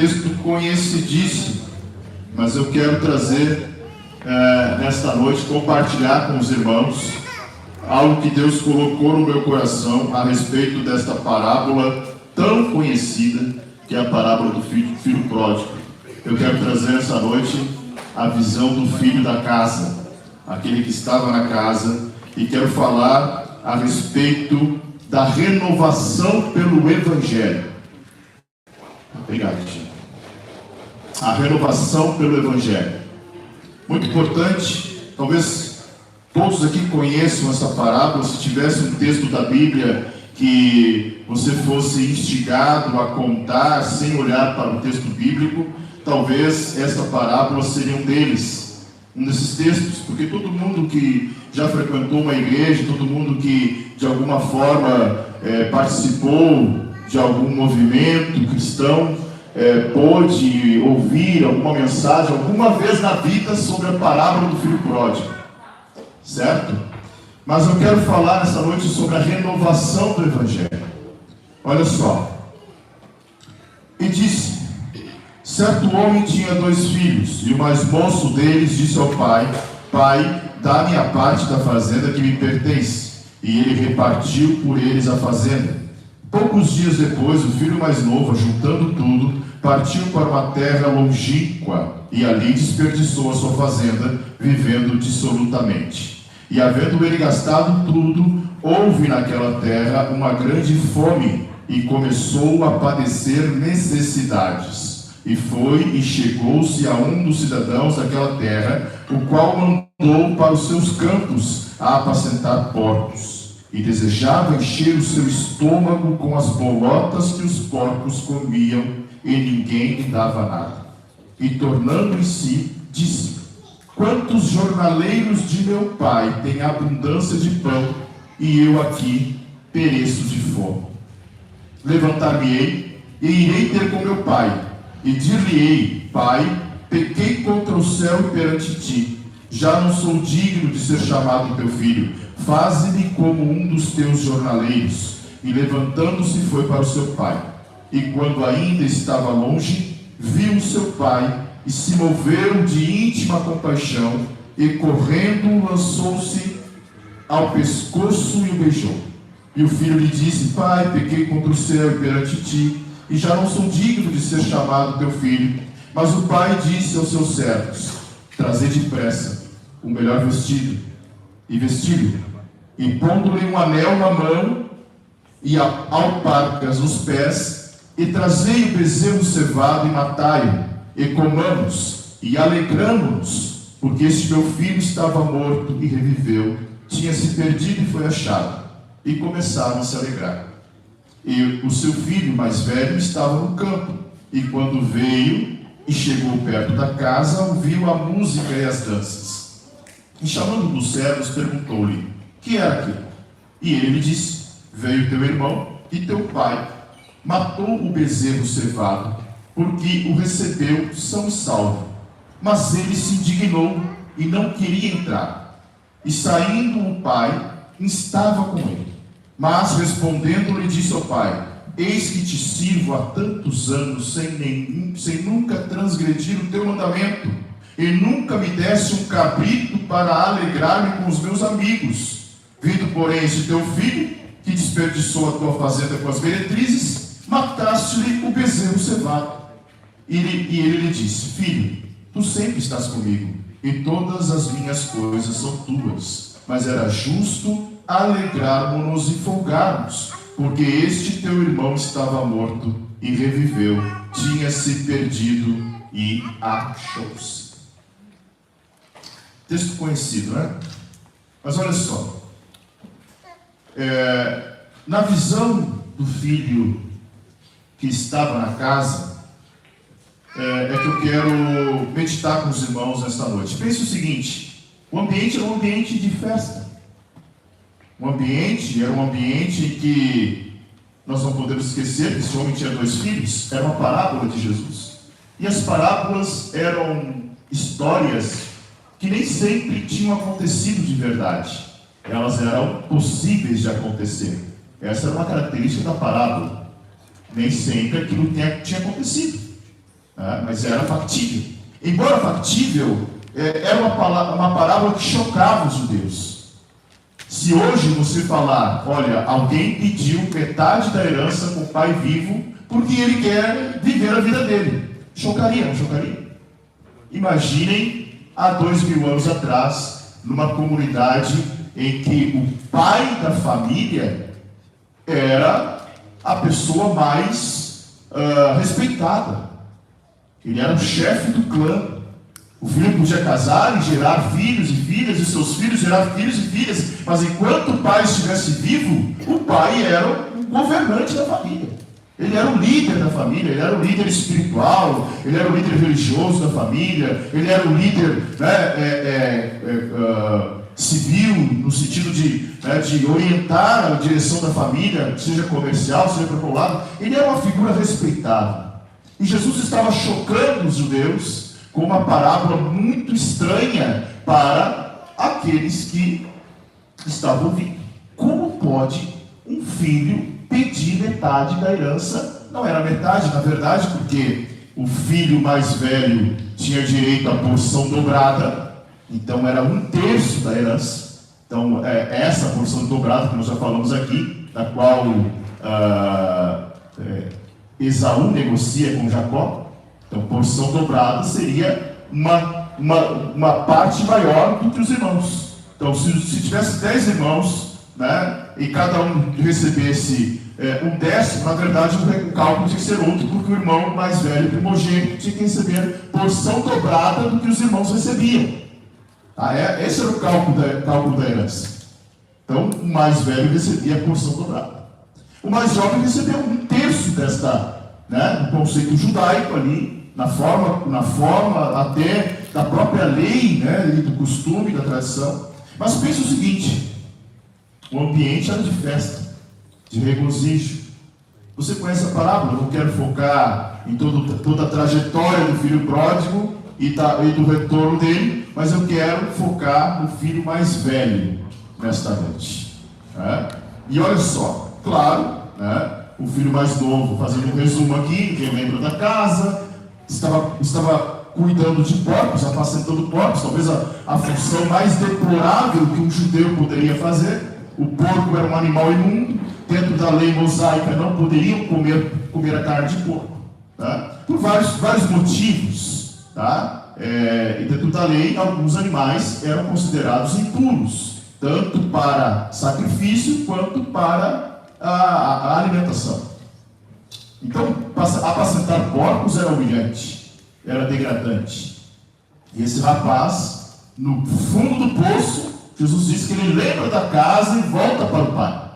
texto conhecidíssimo, mas eu quero trazer nesta noite, compartilhar com os irmãos algo que Deus colocou no meu coração a respeito desta parábola tão conhecida, que é a parábola do filho pródigo. Eu quero trazer essa noite a visão do filho da casa, aquele que estava na casa, e quero falar a respeito da renovação pelo Evangelho. Obrigado, Chico. A renovação pelo Evangelho. Muito importante, talvez todos aqui conheçam essa parábola. Se tivesse um texto da Bíblia que você fosse instigado a contar sem olhar para o texto bíblico, talvez esta parábola seria um deles, um desses textos, porque todo mundo que já frequentou uma igreja, todo mundo que de alguma forma participou de algum movimento cristão, pôde ouvir alguma mensagem alguma vez na vida sobre a parábola do filho pródigo, certo? Mas eu quero falar nessa noite sobre a renovação do Evangelho. Olha só. E disse: certo homem tinha 2 filhos, e o mais moço deles disse ao pai: Pai, dá-me a parte da fazenda que me pertence. E ele repartiu por eles a fazenda. Poucos dias depois, o filho mais novo, juntando tudo, partiu para uma terra longínqua, e ali desperdiçou a sua fazenda, vivendo dissolutamente. E havendo ele gastado tudo, houve naquela terra uma grande fome, e começou a padecer necessidades. E foi e chegou-se a um dos cidadãos daquela terra, o qual mandou para os seus campos a apacentar porcos. E desejava encher o seu estômago com as bolotas que os porcos comiam, e ninguém lhe dava nada. E tornando em si, disse: quantos jornaleiros de meu pai têm abundância de pão, e eu aqui pereço de fome. Levantar-me-ei e irei ter com meu pai, e dir-lhe-ei: Pai, pequei contra o céu e perante ti, já não sou digno de ser chamado teu filho, faze-me como um dos teus jornaleiros. E levantando-se foi para o seu pai. E quando ainda estava longe, viu o seu pai, e se moveram de íntima compaixão, e correndo lançou-se ao pescoço e o beijou. E o filho lhe disse: Pai, pequei contra o céu e perante ti, e já não sou digno de ser chamado teu filho. Mas o pai disse aos seus servos: trazei depressa o melhor vestido, e vesti-lo, e pondo-lhe um anel na mão, e alparcas nos pés, e trazei o bezerro cevado, e matai-o, e comamos, e alegramo-nos, porque este meu filho estava morto e reviveu, tinha se perdido e foi achado. E começaram a se alegrar. E o seu filho mais velho estava no campo, e quando veio e chegou perto da casa, ouviu a música e as danças. E chamando um dos servos, perguntou-lhe: que era aquilo? E ele lhe disse: veio teu irmão e teu pai, matou o bezerro cevado, porque o recebeu são e salvo. Mas ele se indignou e não queria entrar. E saindo o pai, estava com ele. Mas respondendo-lhe, disse ao pai: eis que te sirvo há tantos anos, sem nunca transgredir o teu mandamento, e nunca me desse um cabrito para alegrar-me com os meus amigos. Vindo, porém, este teu filho, que desperdiçou a tua fazenda com as meretrizes, mataste-lhe o bezerro cevado. E ele lhe disse: filho, tu sempre estás comigo, e todas as minhas coisas são tuas. Mas era justo alegrarmos-nos e folgarmos, porque este teu irmão estava morto e reviveu, tinha se perdido e achou-se. Texto conhecido, né? Mas olha só, na visão do filho que estava na casa, é que eu quero meditar com os irmãos nesta noite. Pense o seguinte: o ambiente era um ambiente de festa. O ambiente era um ambiente que nós não podemos esquecer que esse homem tinha 2 filhos. Era uma parábola de Jesus. E as parábolas eram histórias que nem sempre tinham acontecido de verdade. Elas eram possíveis de acontecer. Essa era uma característica da parábola. Nem sempre aquilo tinha acontecido. mas era factível. Embora factível, era uma parábola que chocava os judeus. Se hoje você falar, olha, alguém pediu metade da herança com o pai vivo porque ele quer viver a vida dele, chocaria, não chocaria? Imaginem há 2000 anos atrás, numa comunidade em que o pai da família era a pessoa mais respeitada. Ele era o chefe do clã. O filho podia casar e gerar filhos e filhas, e seus filhos gerar filhos e filhas, mas enquanto o pai estivesse vivo, o pai era o governante da família. Ele era o líder da família, ele era o líder espiritual, ele era o líder religioso da família, ele era o líder civil, no sentido de orientar a direção da família, seja comercial, seja para o lado. Ele era uma figura respeitada. E Jesus estava chocando os judeus com uma parábola muito estranha para aqueles que estavam ouvindo. Como pode um filho pedir metade da herança? Não era metade, na verdade, porque o filho mais velho tinha direito à porção dobrada, então era 1/3 da herança. Então, essa porção dobrada que nós já falamos aqui, da qual Esaú negocia com Jacó. Então, porção dobrada seria uma parte maior do que os irmãos. Então, se tivesse 10 irmãos, e cada um recebesse 1/10, na verdade o cálculo tinha que ser outro, porque o irmão mais velho, primogênito, tinha que receber porção dobrada do que os irmãos recebiam. Esse era o cálculo da herança. Então, o mais velho recebia a porção dobrada. O mais jovem recebeu 1/3 do conceito judaico ali, na forma até da própria lei, do costume, da tradição. Mas pense o seguinte: o ambiente era de festa, de regozijo. Você conhece a parábola? Eu não quero focar em toda a trajetória do filho pródigo e do retorno dele, mas eu quero focar no filho mais velho nesta noite. E olha só, claro, o filho mais novo, fazendo um resumo aqui, quem lembra da casa, estava cuidando de porcos, apacentando porcos, talvez a função mais deplorável que um judeu poderia fazer. O porco era um animal imundo, dentro da lei mosaica não poderiam comer a carne de porco, por vários motivos, e dentro da lei alguns animais eram considerados impuros, tanto para sacrifício quanto para a alimentação. Então, apacentar porcos era humilhante, era degradante. E esse rapaz, no fundo do poço, Jesus disse que ele lembra da casa e volta para o pai.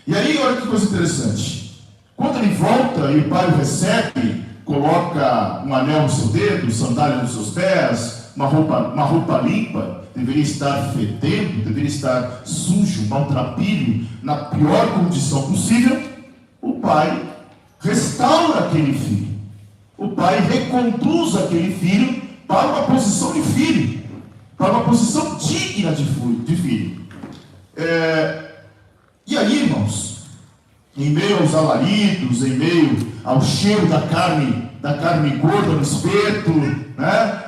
E aí, olha que coisa interessante. Quando ele volta e o pai o recebe, coloca um anel no seu dedo, sandália nos seus pés, uma roupa limpa, deveria estar fedendo, deveria estar sujo, maltrapilho, na pior condição possível, o pai restaura aquele filho. O pai reconduz aquele filho para uma posição de filho, para uma posição digna de filho. E aí, irmãos, em meio aos alaridos, em meio ao cheiro da carne gorda no espeto,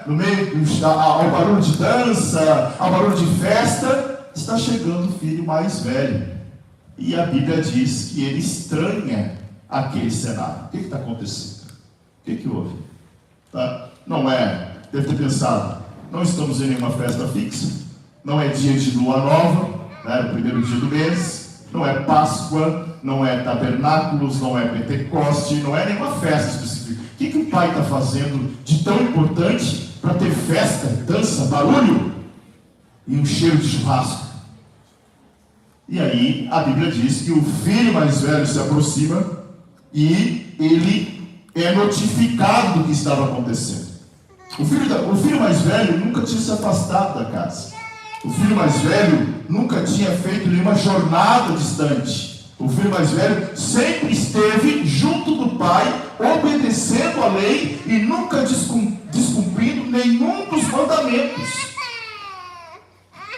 no meio ao barulho de dança, ao barulho de festa, está chegando o filho mais velho. E a Bíblia diz que ele estranha aquele cenário. O que está acontecendo? O que houve? Deve ter pensado, não estamos em nenhuma festa fixa, não é dia de lua nova, é o primeiro dia do mês, não é Páscoa, não é tabernáculos, não é Pentecoste, não é nenhuma festa específica. O que o pai está fazendo de tão importante para ter festa, dança, barulho e um cheiro de churrasco? E aí a Bíblia diz que o filho mais velho se aproxima e ele é notificado do que estava acontecendo. O filho mais velho nunca tinha se afastado da casa. O filho mais velho nunca tinha feito nenhuma jornada distante. O filho mais velho sempre esteve junto do pai, obedecendo a lei e nunca descumprindo nenhum dos mandamentos.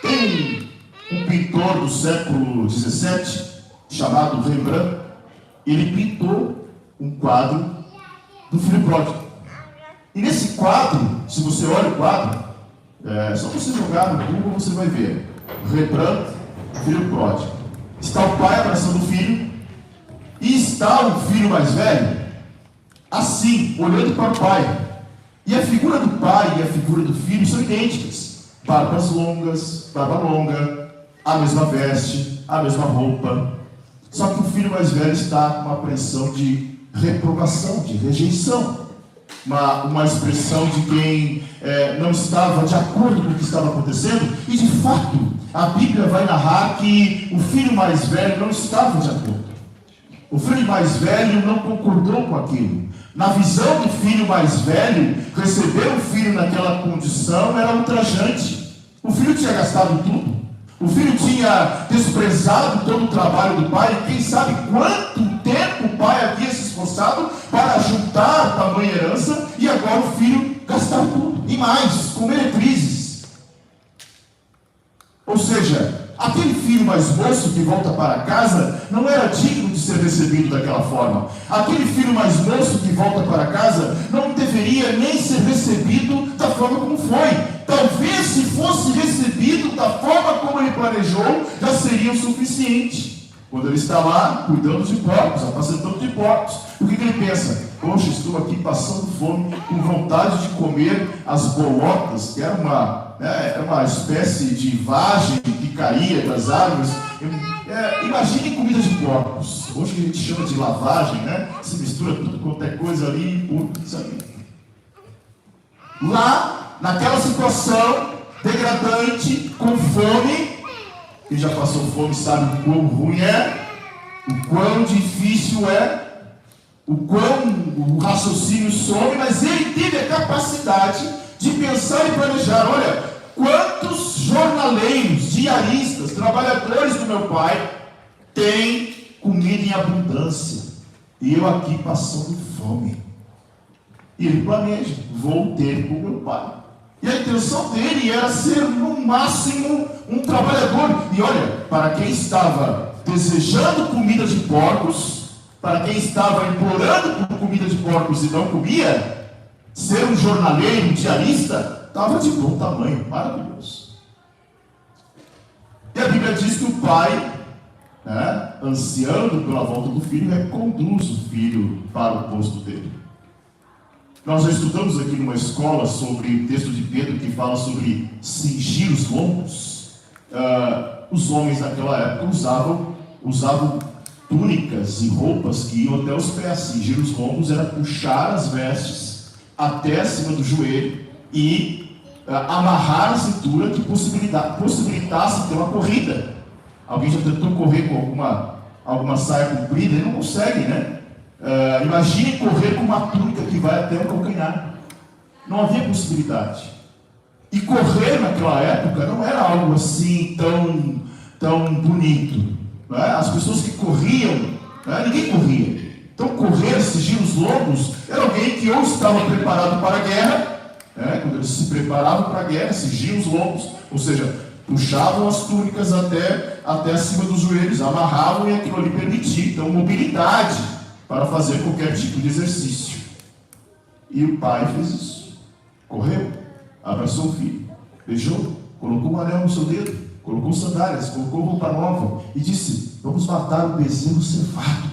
Tem um pintor do século XVII, chamado Rembrandt, ele pintou um quadro do filho pródigo. E nesse quadro, se você olha o quadro, só você jogar no Google você vai ver. Rembrandt, filho pródigo. Está o pai abraçando o filho, e está o filho mais velho, assim, olhando para o pai. E a figura do pai e a figura do filho são idênticas. Barbas longas, barba longa, a mesma veste, a mesma roupa. Só que o filho mais velho está com uma apreensão de reprovação, de rejeição. Uma expressão de quem não estava de acordo com o que estava acontecendo. E de fato, a Bíblia vai narrar que o filho mais velho não estava de acordo. O filho mais velho não concordou com aquilo. Na visão do filho mais velho, receber o filho naquela condição era ultrajante. O filho tinha gastado tudo. O filho tinha desprezado todo o trabalho do pai. E quem sabe quanto tempo o pai havia se esforçado para juntar tamanha herança. E agora o filho gastar tudo. E mais, com meretrizes. Ou seja, aquele filho mais moço que volta para casa não era digno de ser recebido daquela forma. Aquele filho mais moço que volta para casa não deveria nem ser recebido da forma como foi. Talvez se fosse recebido da forma como ele planejou, já seria o suficiente. Quando ele está lá cuidando de porcos, apacentando de porcos, o que ele pensa? Poxa, estou aqui passando fome, com vontade de comer as bolotas, que era uma espécie de vagem que caía das árvores. Imagine comida de porcos. Hoje que a gente chama de lavagem, né? Se mistura tudo quanto é coisa ali, porco, sabe? Lá, naquela situação degradante, com fome, quem já passou fome sabe o quão ruim é, o quão difícil é, o quão o raciocínio some, mas ele teve a capacidade de pensar e planejar. Olha, quantos jornaleiros, diaristas, trabalhadores do meu pai têm comida em abundância e eu aqui passando fome. E ele planeja, vou ter com meu pai. E a intenção dele era ser no máximo um trabalhador. E olha, para quem estava desejando comida de porcos, para quem estava implorando por comida de porcos e não comia, ser um jornaleiro, um diarista, estava de bom tamanho, maravilhoso. E a Bíblia diz que o pai, ansiando pela volta do filho, reconduz o filho para o posto dele. Nós já estudamos aqui numa escola sobre o texto de Pedro que fala sobre cingir os lombos. Os homens naquela época usavam túnicas e roupas que iam até os pés. Cingir os lombos era puxar as vestes até acima do joelho e amarrar a cintura que possibilitasse ter uma corrida. Alguém já tentou correr com alguma saia comprida e não consegue, né? Imagine correr com uma túnica que vai até o calcanhar. Não havia possibilidade. E correr naquela época não era algo assim tão bonito, não é? As pessoas que corriam, ninguém corria. Então correr, cingir os lombos, era alguém que ou estava preparado para a guerra, quando eles se preparavam para a guerra, cingiam os lombos, ou seja, puxavam as túnicas até acima dos joelhos, amarravam, e aquilo ali permitia então mobilidade para fazer qualquer tipo de exercício. E o pai fez isso. Correu, abraçou o filho, beijou, colocou um anel no seu dedo, colocou sandálias, colocou roupa nova e disse: vamos matar o bezerro cevado,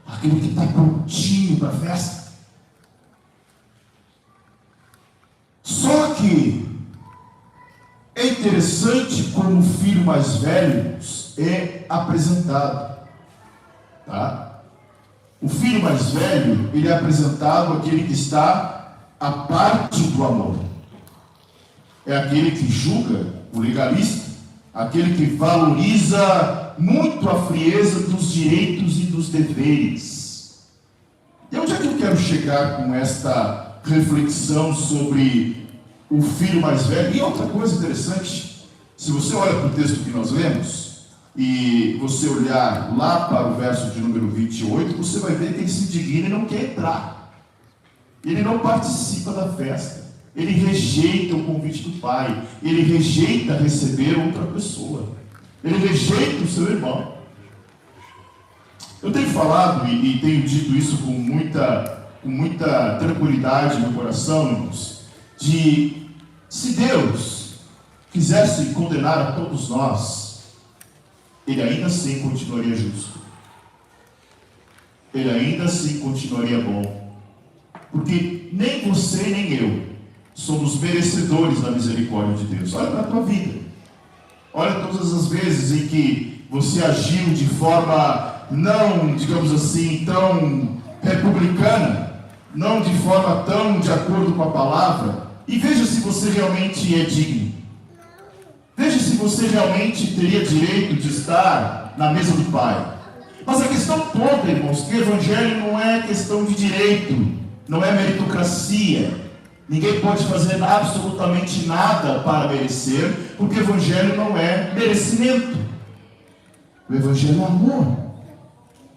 aquele que está prontinho para a festa. Só que é interessante como o filho mais velho é apresentado, tá? O filho mais velho, ele é apresentado aquele que está à parte do amor. É aquele que julga, o legalista, aquele que valoriza muito a frieza dos direitos e dos deveres. E onde é que eu quero chegar com esta reflexão sobre o filho mais velho? E outra coisa interessante, se você olha para o texto que nós lemos, e você olhar lá para o verso de número 28, você vai ver que ele se indigna e não quer entrar. Ele não participa da festa. Ele rejeita o convite do pai. Ele rejeita receber outra pessoa. Ele rejeita o seu irmão. Eu tenho falado e tenho dito isso com com muita tranquilidade no coração, irmãos, de se Deus quisesse condenar a todos nós, Ele ainda assim continuaria justo. Ele ainda assim continuaria bom. Porque nem você nem eu somos merecedores da misericórdia de Deus. Olha para a tua vida. Olha todas as vezes em que você agiu de forma não, digamos assim, tão republicana, não de forma tão de acordo com a palavra, e veja se você realmente é digno. Veja se você realmente teria direito de estar na mesa do Pai. Mas a questão toda, irmãos, que o Evangelho não é questão de direito, não é meritocracia. Ninguém pode fazer absolutamente nada para merecer, porque o Evangelho não é merecimento. O Evangelho é amor.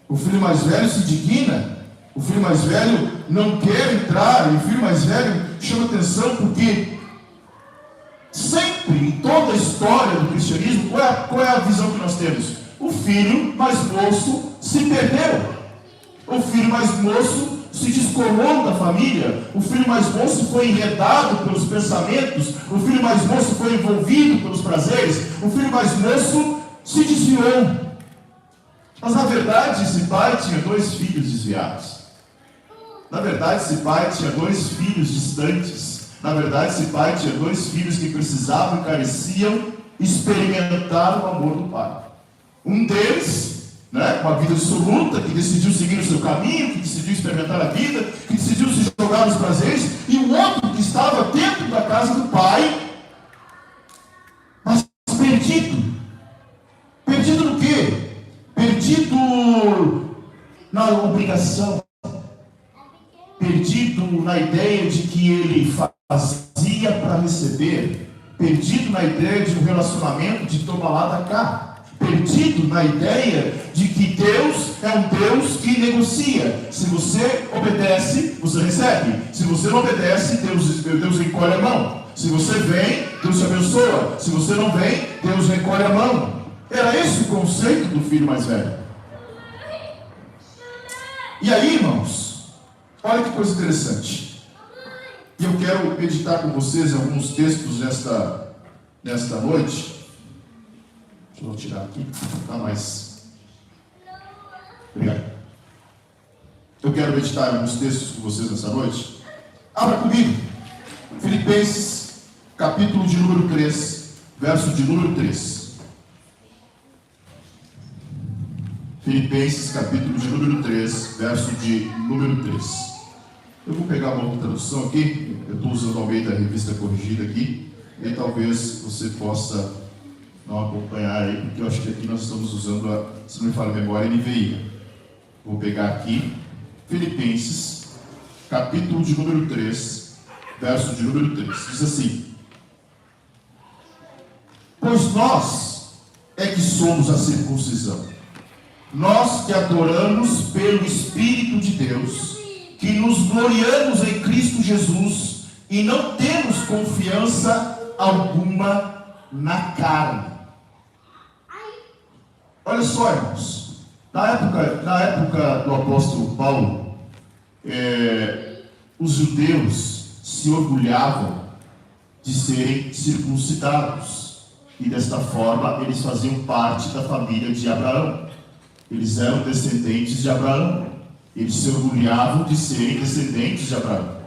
O filho mais velho se digna, o filho mais velho não quer entrar, e o filho mais velho chama atenção porque sempre, em toda a história do cristianismo, qual é a visão que nós temos? O filho mais moço se perdeu. O filho mais moço se descolou da família. O filho mais moço foi enredado pelos pensamentos. O filho mais moço foi envolvido pelos prazeres. O filho mais moço se desviou. Mas na verdade esse pai tinha 2 filhos desviados. Na verdade esse pai tinha 2 filhos distantes. Na verdade esse pai tinha 2 filhos que precisavam e careciam experimentar o amor do pai. Um deles, com a vida dissoluta, que decidiu seguir o seu caminho, que decidiu experimentar a vida, que decidiu se jogar nos prazeres, e o outro que estava dentro da casa do pai, mas perdido. Perdido no quê? Perdido na obrigação. Perdido na ideia de que ele fazia para receber. Perdido na ideia de um relacionamento de toma lá da cá. Perdido na ideia de que Deus é um Deus que negocia. Se você obedece, você recebe. Se você não obedece, Deus encolhe a mão. Se você vem, Deus te abençoa. Se você não vem, Deus recolhe a mão. Era esse o conceito do filho mais velho. E aí, irmãos, olha que coisa interessante. E eu quero meditar com vocês em alguns textos nesta noite. Deixa eu tirar aqui, tá mais. Obrigado. Eu quero meditar em alguns textos com vocês nessa noite. Abra comigo. Filipenses, capítulo de número 3, verso de número 3. Filipenses, capítulo de número 3, verso de número 3. Eu vou pegar uma outra tradução aqui. Eu estou usando ao meio da revista corrigida aqui. E talvez você possa não acompanhar aí, porque eu acho que aqui nós estamos usando se não me falha a memória, NVI. Vou pegar aqui, Filipenses, capítulo de número 3, verso de número 3. Diz assim: pois nós é que somos a circuncisão, nós que adoramos pelo Espírito de Deus, que nos gloriamos em Cristo Jesus e não temos confiança alguma na carne. Olha só, irmãos, na época do apóstolo Paulo, os judeus se orgulhavam de serem circuncidados, e desta forma eles faziam parte da família de Abraão. Eles eram descendentes de Abraão, eles se orgulhavam de serem descendentes de Abraão.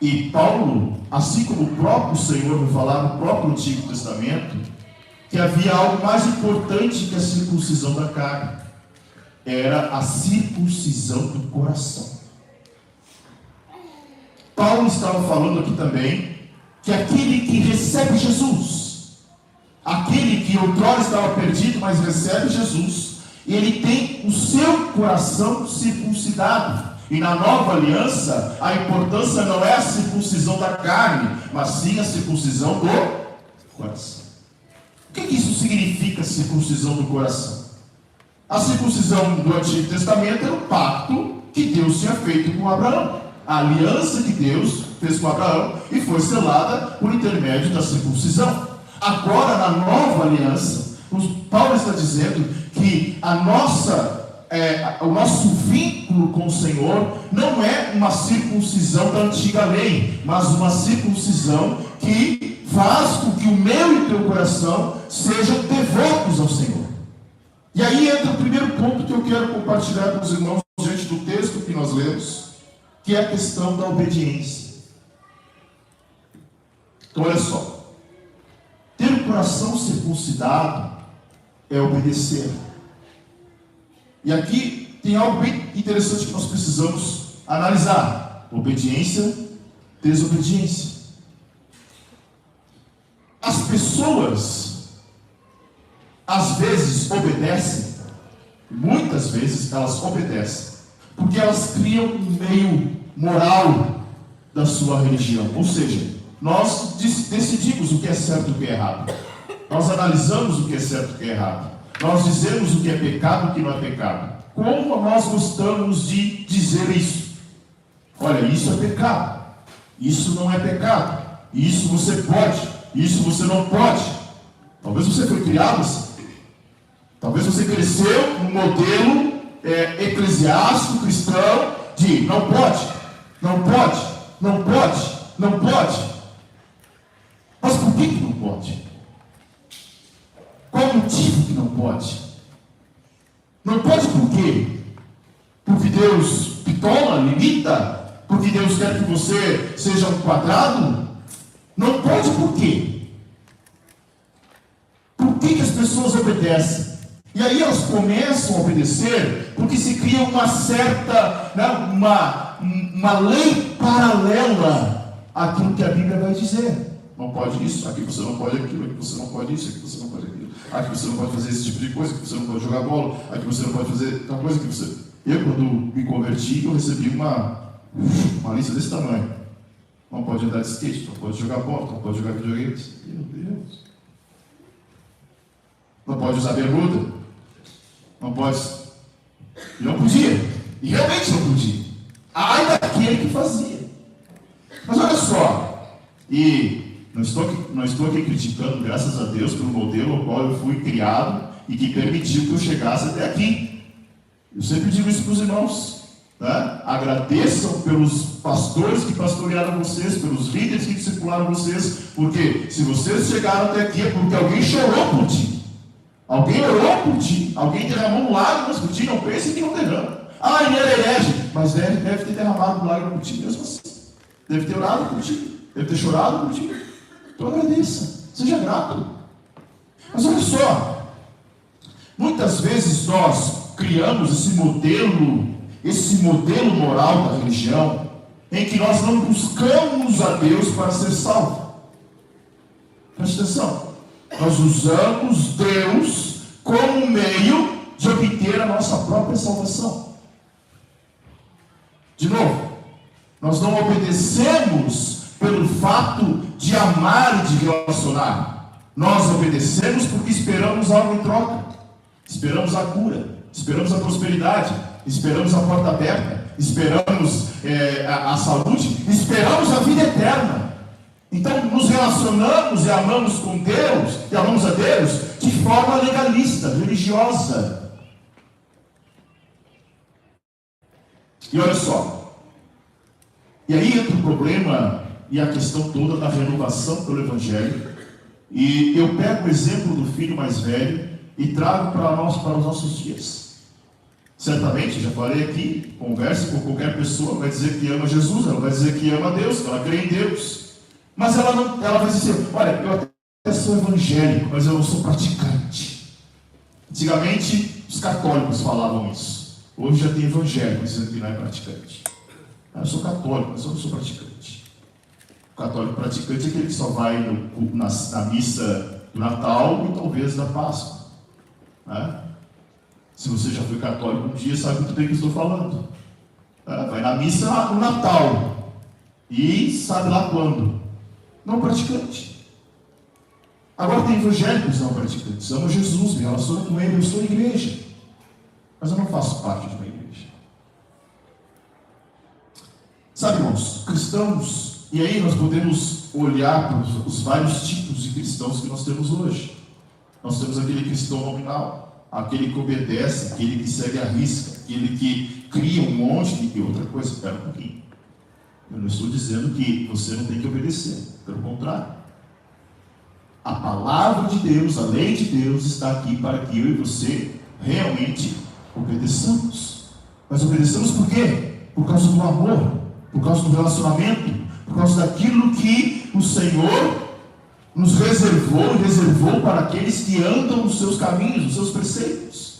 E Paulo, assim como o próprio Senhor vai falar no próprio Antigo Testamento, que havia algo mais importante que a circuncisão da carne, era a circuncisão do coração. Paulo estava falando aqui também que aquele que recebe Jesus, aquele que outrora estava perdido, mas recebe Jesus, ele tem o seu coração circuncidado. E na nova aliança, a importância não é a circuncisão da carne, mas sim a circuncisão do coração. O que isso significa, circuncisão do coração? A circuncisão do Antigo Testamento era o pacto que Deus tinha feito com Abraão. A aliança que Deus fez com Abraão e foi selada por intermédio da circuncisão. Agora, na nova aliança, Paulo está dizendo que a nossa o nosso vínculo com o Senhor não é uma circuncisão da antiga lei, mas uma circuncisão que faz com que o meu e o teu coração sejam devotos ao Senhor. E aí entra o primeiro ponto que eu quero compartilhar com os irmãos diante do texto que nós lemos, que é a questão da obediência. Então olha só, ter o coração circuncidado é obedecer. E aqui tem algo bem interessante que nós precisamos analisar: obediência, desobediência. As pessoas às vezes obedecem, muitas vezes elas obedecem, porque elas criam um meio moral da sua religião. Ou seja, nós decidimos o que é certo e o que é errado. Nós analisamos o que é certo e o que é errado. Nós dizemos o que é pecado e o que não é pecado. Como nós gostamos de dizer isso? Olha, isso é pecado, isso não é pecado, isso você pode, isso você não pode. Talvez você foi criado assim. Talvez você cresceu num modelo eclesiástico, cristão, de não pode, não pode, não pode, não pode. Mas por que não pode? Qual o motivo que não pode? Não pode por quê? Porque Deus pitola, limita? Porque Deus quer que você seja um quadrado? Não pode por quê? Por que as pessoas obedecem? E aí elas começam a obedecer porque se cria uma certa, uma lei paralela àquilo que a Bíblia vai dizer. Não pode isso, aqui você não pode aquilo, aqui você não pode isso, aqui você não pode aquilo, aqui você não pode fazer esse tipo de coisa, aqui você não pode jogar bola, aqui você não pode fazer tal coisa, que você... Eu, quando me converti, eu recebi uma lista desse tamanho. Não pode andar de skate, não pode jogar bola, não pode jogar videogame. Meu Deus. Não pode usar bermuda. Não pode. E não podia. E realmente não podia. Ai daquele que fazia. Mas olha só. E não estou aqui criticando, graças a Deus, pelo modelo ao qual eu fui criado e que permitiu que eu chegasse até aqui. Eu sempre digo isso para os irmãos. Né? Agradeçam pelos pastores que pastorearam vocês, pelos líderes que discipularam vocês, porque se vocês chegaram até aqui é porque alguém chorou por ti. Alguém orou por ti, alguém derramou lágrimas por ti. Não pense que não derrama. Ah, ele era herege, mas deve ter derramado lágrimas por ti mesmo assim. Deve ter orado por ti, deve ter chorado por ti. Então agradeça, seja grato. Mas olha só, muitas vezes nós criamos esse modelo moral da religião, em que nós não buscamos a Deus para ser salvo. Preste atenção. Nós usamos Deus como meio de obter a nossa própria salvação. De novo, nós não obedecemos pelo fato de amar e de relacionar. Nós obedecemos porque esperamos algo em troca. Esperamos a cura, esperamos a prosperidade, esperamos a porta aberta, esperamos a saúde, esperamos a vida eterna. Então, nos relacionamos e amamos com Deus, e amamos a Deus, de forma legalista, religiosa. E olha só, e aí entra o problema e a questão toda da renovação pelo Evangelho. E eu pego o exemplo do filho mais velho e trago para os nossos dias. Certamente, já falei aqui, converse com qualquer pessoa, vai dizer que ama Jesus, ela vai dizer que ama Deus, que ela crê em Deus. Mas ela vai dizer, olha, eu até sou evangélico, mas eu não sou praticante. Antigamente, os católicos falavam isso. Hoje já tem evangélico dizendo que não é praticante. Eu sou católico, mas eu não sou praticante. O católico praticante é aquele que só vai na missa do Natal e talvez da Páscoa. Né? Se você já foi católico um dia, sabe muito bem o que eu estou falando. Vai na missa no Natal e sabe lá quando. Não praticante. Agora tem evangélicos não praticantes. Amo Jesus, me relaciono com Ele, eu estou em igreja. Mas eu não faço parte de uma igreja. Sabe, irmãos, cristãos, e aí nós podemos olhar para os vários tipos de cristãos que nós temos hoje. Nós temos aquele cristão nominal. aquele que obedece, aquele que segue a risca, aquele que cria um monte de outra coisa. Espera um pouquinho. Eu não estou dizendo que você não tem que obedecer. Pelo contrário. A palavra de Deus, a lei de Deus está aqui para que eu e você realmente obedeçamos. Mas obedeçamos por quê? Por causa do amor, por causa do relacionamento, por causa daquilo que o Senhor nos reservou e reservou para aqueles que andam nos seus caminhos, nos seus preceitos.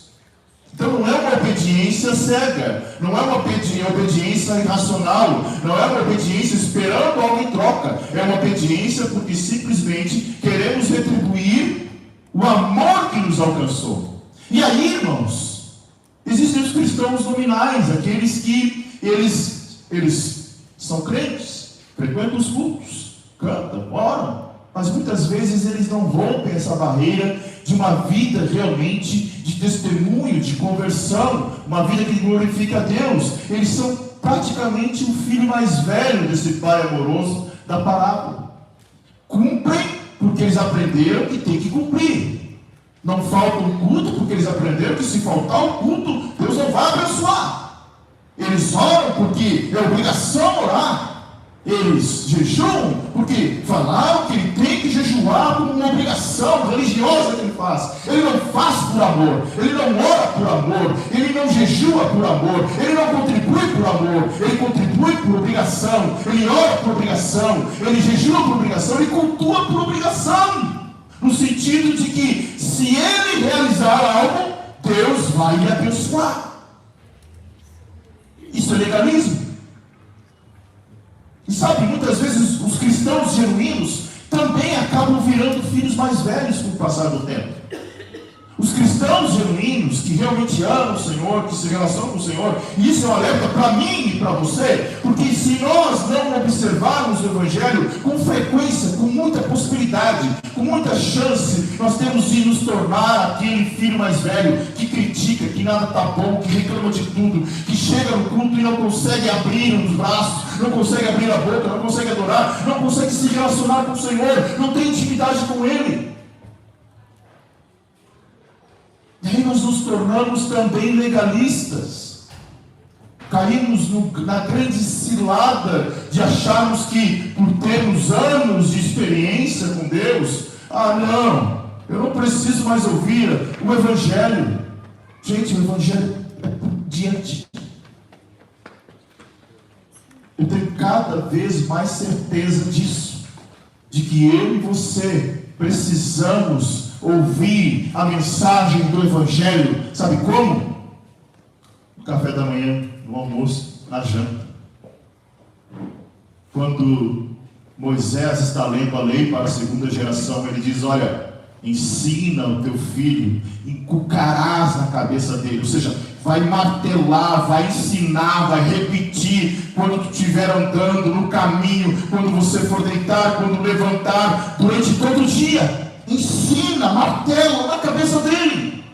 Então não é uma obediência cega, não é uma obediência irracional, não é uma obediência esperando algo em troca, é uma obediência porque simplesmente queremos retribuir o amor que nos alcançou. E aí, irmãos, existem os cristãos nominais, aqueles que eles são crentes, frequentam os cultos, cantam, oram, mas muitas vezes eles não rompem essa barreira de uma vida realmente de testemunho, de conversão, uma vida que glorifica a Deus. Eles são praticamente o filho mais velho desse pai amoroso da parábola. Cumprem porque eles aprenderam que tem que cumprir. Não faltam o culto porque eles aprenderam que se faltar o culto, Deus não vai abençoar. Eles oram porque é obrigação orar. Eles jejuam porque falaram que ele tem que jejuar como uma obrigação religiosa que ele faz. Ele não faz por amor, ele não ora por amor, ele não jejua por amor, ele não contribui por amor, ele contribui por obrigação, ele ora por obrigação, ele jejua por obrigação, ele cultua por obrigação. No sentido de que se ele realizar algo, Deus vai lhe abençoar. Isso é legalismo. E sabe, muitas vezes os cristãos genuínos também acabam virando filhos mais velhos com o passar do tempo. Os cristãos genuínos que realmente amam o Senhor, que se relacionam com o Senhor, e isso é um alerta para mim e para você, porque se nós não observarmos o Evangelho com frequência, com muita possibilidade, com muita chance, nós temos de nos tornar aquele filho mais velho que critica, que nada está bom, que reclama de tudo, que chega no culto e não consegue abrir os braços, não consegue abrir a boca, não consegue adorar, não consegue se relacionar com o Senhor, não tem intimidade com Ele. E aí nós nos tornamos também legalistas. Caímos na grande cilada de acharmos que, por termos anos de experiência com Deus, não, eu não preciso mais ouvir o Evangelho. Gente, o Evangelho é por diante. Eu tenho cada vez mais certeza disso, de que eu e você precisamos ouvir a mensagem do Evangelho. Sabe como? No café da manhã, no almoço, na janta. Quando Moisés está lendo a lei para a segunda geração, ele diz: olha, ensina o teu filho, encucarás na cabeça dele, ou seja, vai martelar, vai ensinar, vai repetir quando tu estiver andando no caminho, quando você for deitar, quando levantar, durante todo o dia. Ensina, martela na cabeça dele.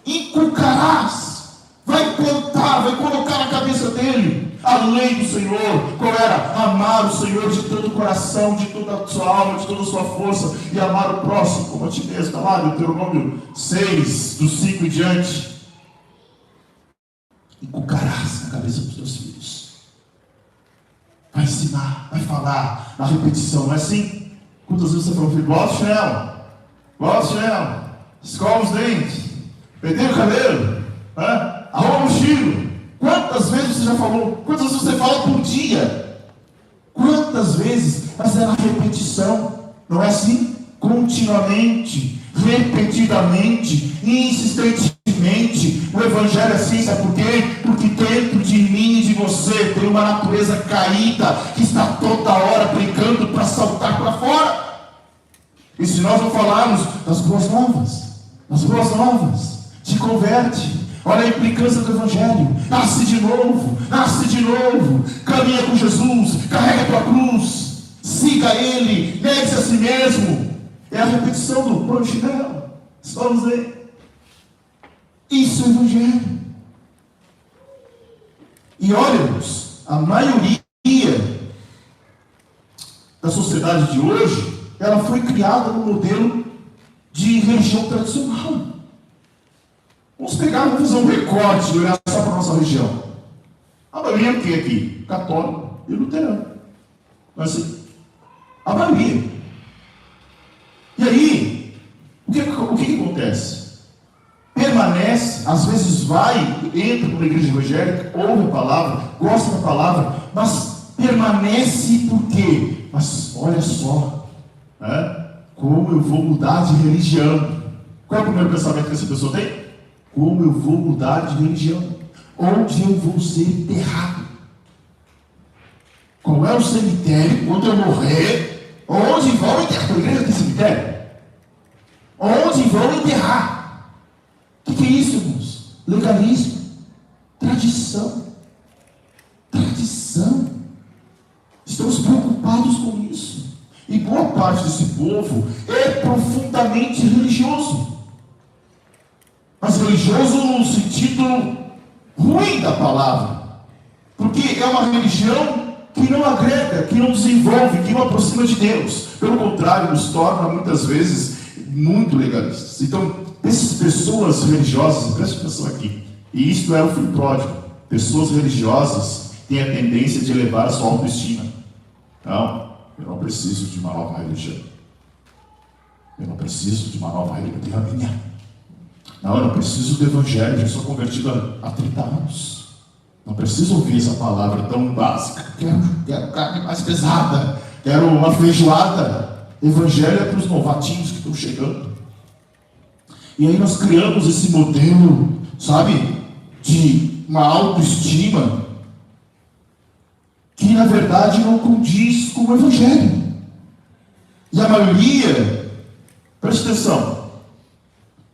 Inculcarás, vai plantar, vai colocar na cabeça dele a lei do Senhor. Qual era? Amar o Senhor de todo o coração, de toda a sua alma, de toda a sua força, e amar o próximo como a ti mesmo. Está lá no Deuteronômio 6, do 5 em diante. Inculcarás na cabeça dos teus filhos. Vai ensinar, vai falar na repetição, não é assim? Quantas vezes você falou, filho, bota o chinelo, escova os dentes, penteia o cabelo, arruma o mochilo. Quantas vezes você já falou? Quantas vezes você fala por dia? Quantas vezes? Mas é na repetição, não é assim? Continuamente, repetidamente, insistentemente. O Evangelho é assim, sabe por quê? Porque dentro de mim e de você tem uma natureza caída que está toda hora brigando para saltar para fora. E se nós não falarmos das boas novas, te converte. Olha a implicância do Evangelho. Nasce de novo, caminha com Jesus, carrega a tua cruz, siga Ele, negue-se a si mesmo. É a repetição do põe o chinelo, vamos ver. Isso é o Evangelho. E olha-nos, a maioria da sociedade de hoje, ela foi criada no modelo de religião tradicional. Vamos pegar, vamos fazer um recorte e olhar só para a nossa região. A maioria é o que aqui? Católico e luterano. Mas assim, a maioria. E aí, o que acontece? Permanece, às vezes vai, entra numa igreja evangélica, ouve a palavra, gosta da palavra, mas permanece por quê? Mas olha só, como eu vou mudar de religião? Qual é o primeiro pensamento que essa pessoa tem? Como eu vou mudar de religião? Onde eu vou ser enterrado? Qual é o cemitério quando eu morrer? Onde vão enterrar? A igreja tem cemitério? Onde vão enterrar? O que é isso, irmãos? Legalismo. Tradição. Tradição. Estamos preocupados com isso. E boa parte desse povo é profundamente religioso. Mas religioso no sentido ruim da palavra. Porque é uma religião que não agrega, que não desenvolve, que não aproxima de Deus. Pelo contrário, nos torna muitas vezes muito legalistas. Então, essas pessoas religiosas, presta atenção aqui, e isto é o filho pródigo. Pessoas religiosas têm a tendência de elevar a sua autoestima. Não, eu não preciso de uma nova religião. Eu não preciso de uma nova religião, eu tenho a minha. Não, eu não preciso do evangelho, já sou convertido há 30 anos. Não preciso ouvir essa palavra tão básica. Quero carne mais pesada, quero uma feijoada. Evangelho é para os novatinhos que estão chegando. E aí nós criamos esse modelo, sabe, de uma autoestima que na verdade não condiz com o evangelho. E a maioria, preste atenção,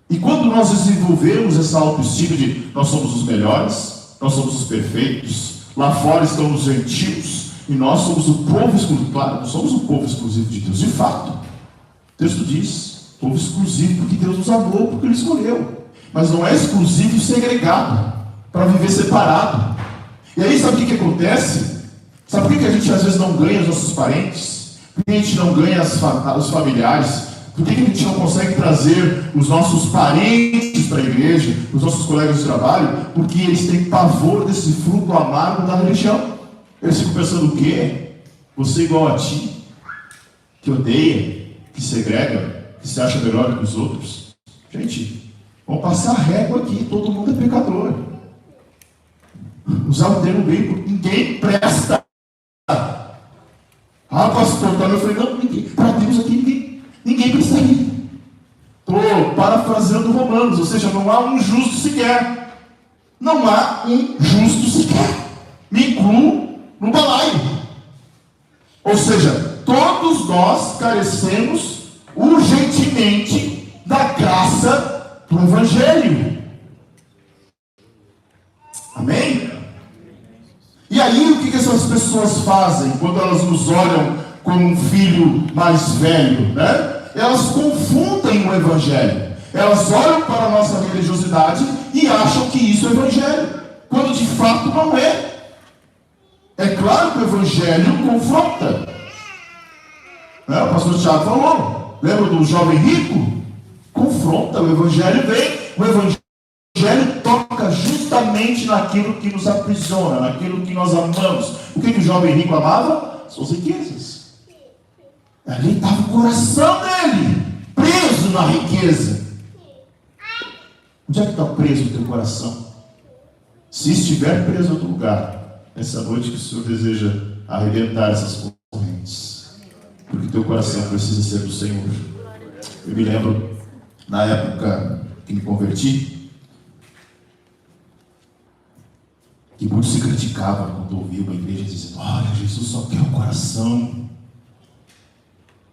e quando nós desenvolvemos essa autoestima de nós somos os melhores, nós somos os perfeitos, lá fora estão os gentios, e nós somos o povo exclusivo. Claro, nós somos o povo exclusivo de Deus, de fato. O texto diz, povo exclusivo porque Deus nos amou, porque Ele escolheu. Mas não é exclusivo e segregado, para viver separado. E aí sabe o que acontece? Sabe por que a gente às vezes não ganha os nossos parentes? Por que a gente não ganha os familiares? Por que a gente não consegue trazer os nossos parentes para a igreja, os nossos colegas de trabalho? Porque eles têm pavor desse fruto amargo da religião. Eles ficam pensando o quê? Você igual a ti, que odeia, que segrega, que se acha melhor que os outros. Gente, vamos passar a régua aqui, todo mundo é pecador. Usar o termo bem, ninguém presta. Pastor, eu falei, não, ninguém, para Deus aqui ninguém prestaria. Estou parafraseando Romanos, ou seja, não há um justo sequer. Não há um justo sequer. Me incluo no balaio. Ou seja, todos nós carecemos urgentemente da graça do Evangelho. Amém? E aí, o que essas pessoas fazem quando elas nos olham como um filho mais velho, né? Elas confundem o Evangelho. Elas olham para a nossa religiosidade e acham que isso é Evangelho, quando de fato não é. É claro que o Evangelho confronta. Né? O pastor Tiago falou, lembra do jovem rico? Confronta, o Evangelho vem, o Evangelho toca justamente naquilo que nos aprisiona, naquilo que nós amamos. O que o jovem rico amava? Suas riquezas. Ali estava o coração dele, preso na riqueza. Onde é que está preso o teu coração? Se estiver preso em outro lugar, essa noite que o Senhor deseja arrebentar essas correntes, porque o teu coração precisa ser do Senhor. Eu me lembro, na época que me converti, que muitos se criticavam quando ouviam uma igreja dizendo: olha, Jesus só quer o coração.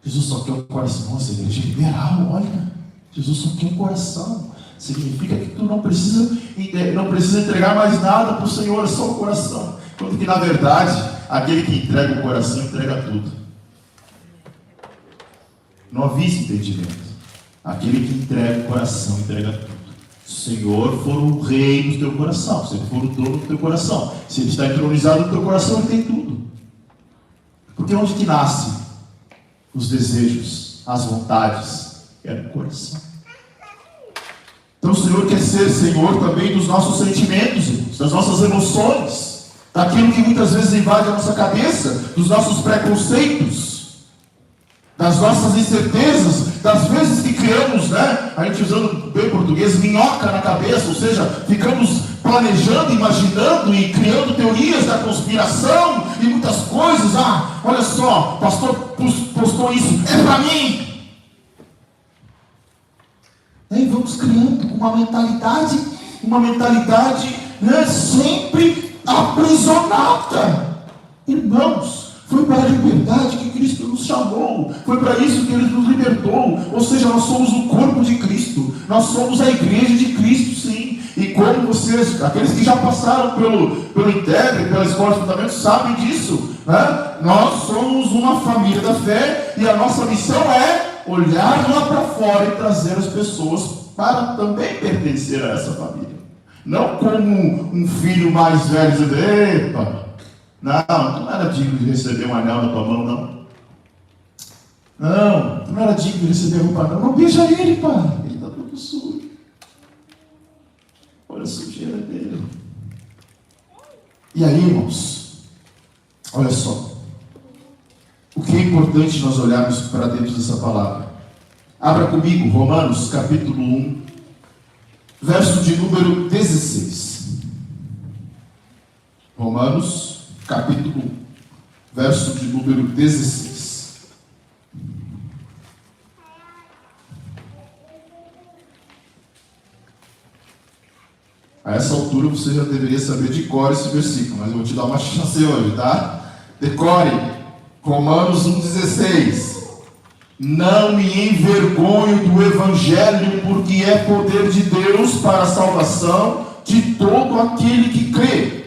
Jesus só quer o coração. Nossa, a igreja é liberal, olha. Jesus só quer o coração. Significa que tu não precisa entregar mais nada para o Senhor, só o coração. Quando que na verdade, aquele que entrega o coração, entrega tudo. Não havia esse entendimento. Aquele que entrega o coração, entrega tudo. Se o Senhor for o rei do teu coração, se Ele for o dono do teu coração, se Ele está entronizado no teu coração, Ele tem tudo. Porque onde que nasce os desejos, as vontades? É no coração. Então o Senhor quer ser Senhor também dos nossos sentimentos, irmãos, das nossas emoções, daquilo que muitas vezes invade a nossa cabeça, dos nossos preconceitos, das nossas incertezas, das vezes que criamos, né, a gente usando bem português, minhoca na cabeça, ou seja, ficamos planejando, imaginando e criando teorias da conspiração e muitas coisas. Olha só, o pastor postou isso, é para mim. E vamos criando uma mentalidade, né, sempre aprisionada. Irmãos, foi para a liberdade que Cristo nos chamou, foi para isso que Ele nos libertou. Ou seja, nós somos o corpo de Cristo, nós somos a igreja de Cristo, sim. E como vocês, aqueles que já passaram pelo Integre, pela Escola de Fundamentos, sabem disso, né? Nós somos uma família da fé e a nossa missão é olhar lá para fora e trazer as pessoas para também pertencer a essa família. Não como um filho mais velho dizendo: epa, não era digno de receber um anel na tua mão, não. Não era digno de receber roupa, não. Não beija ele, pai, ele está todo sujo. Olha a sujeira dele. E aí, irmãos, olha só, o que é importante nós olharmos para dentro dessa palavra. Abra comigo Romanos capítulo 1, verso de número 16. Romanos capítulo 1, verso de número 16. A essa altura você já deveria saber de cor esse versículo, mas eu vou te dar uma chance hoje, tá? Decore. Romanos 1,16. Não me envergonho do Evangelho, porque é poder de Deus para a salvação de todo aquele que crê.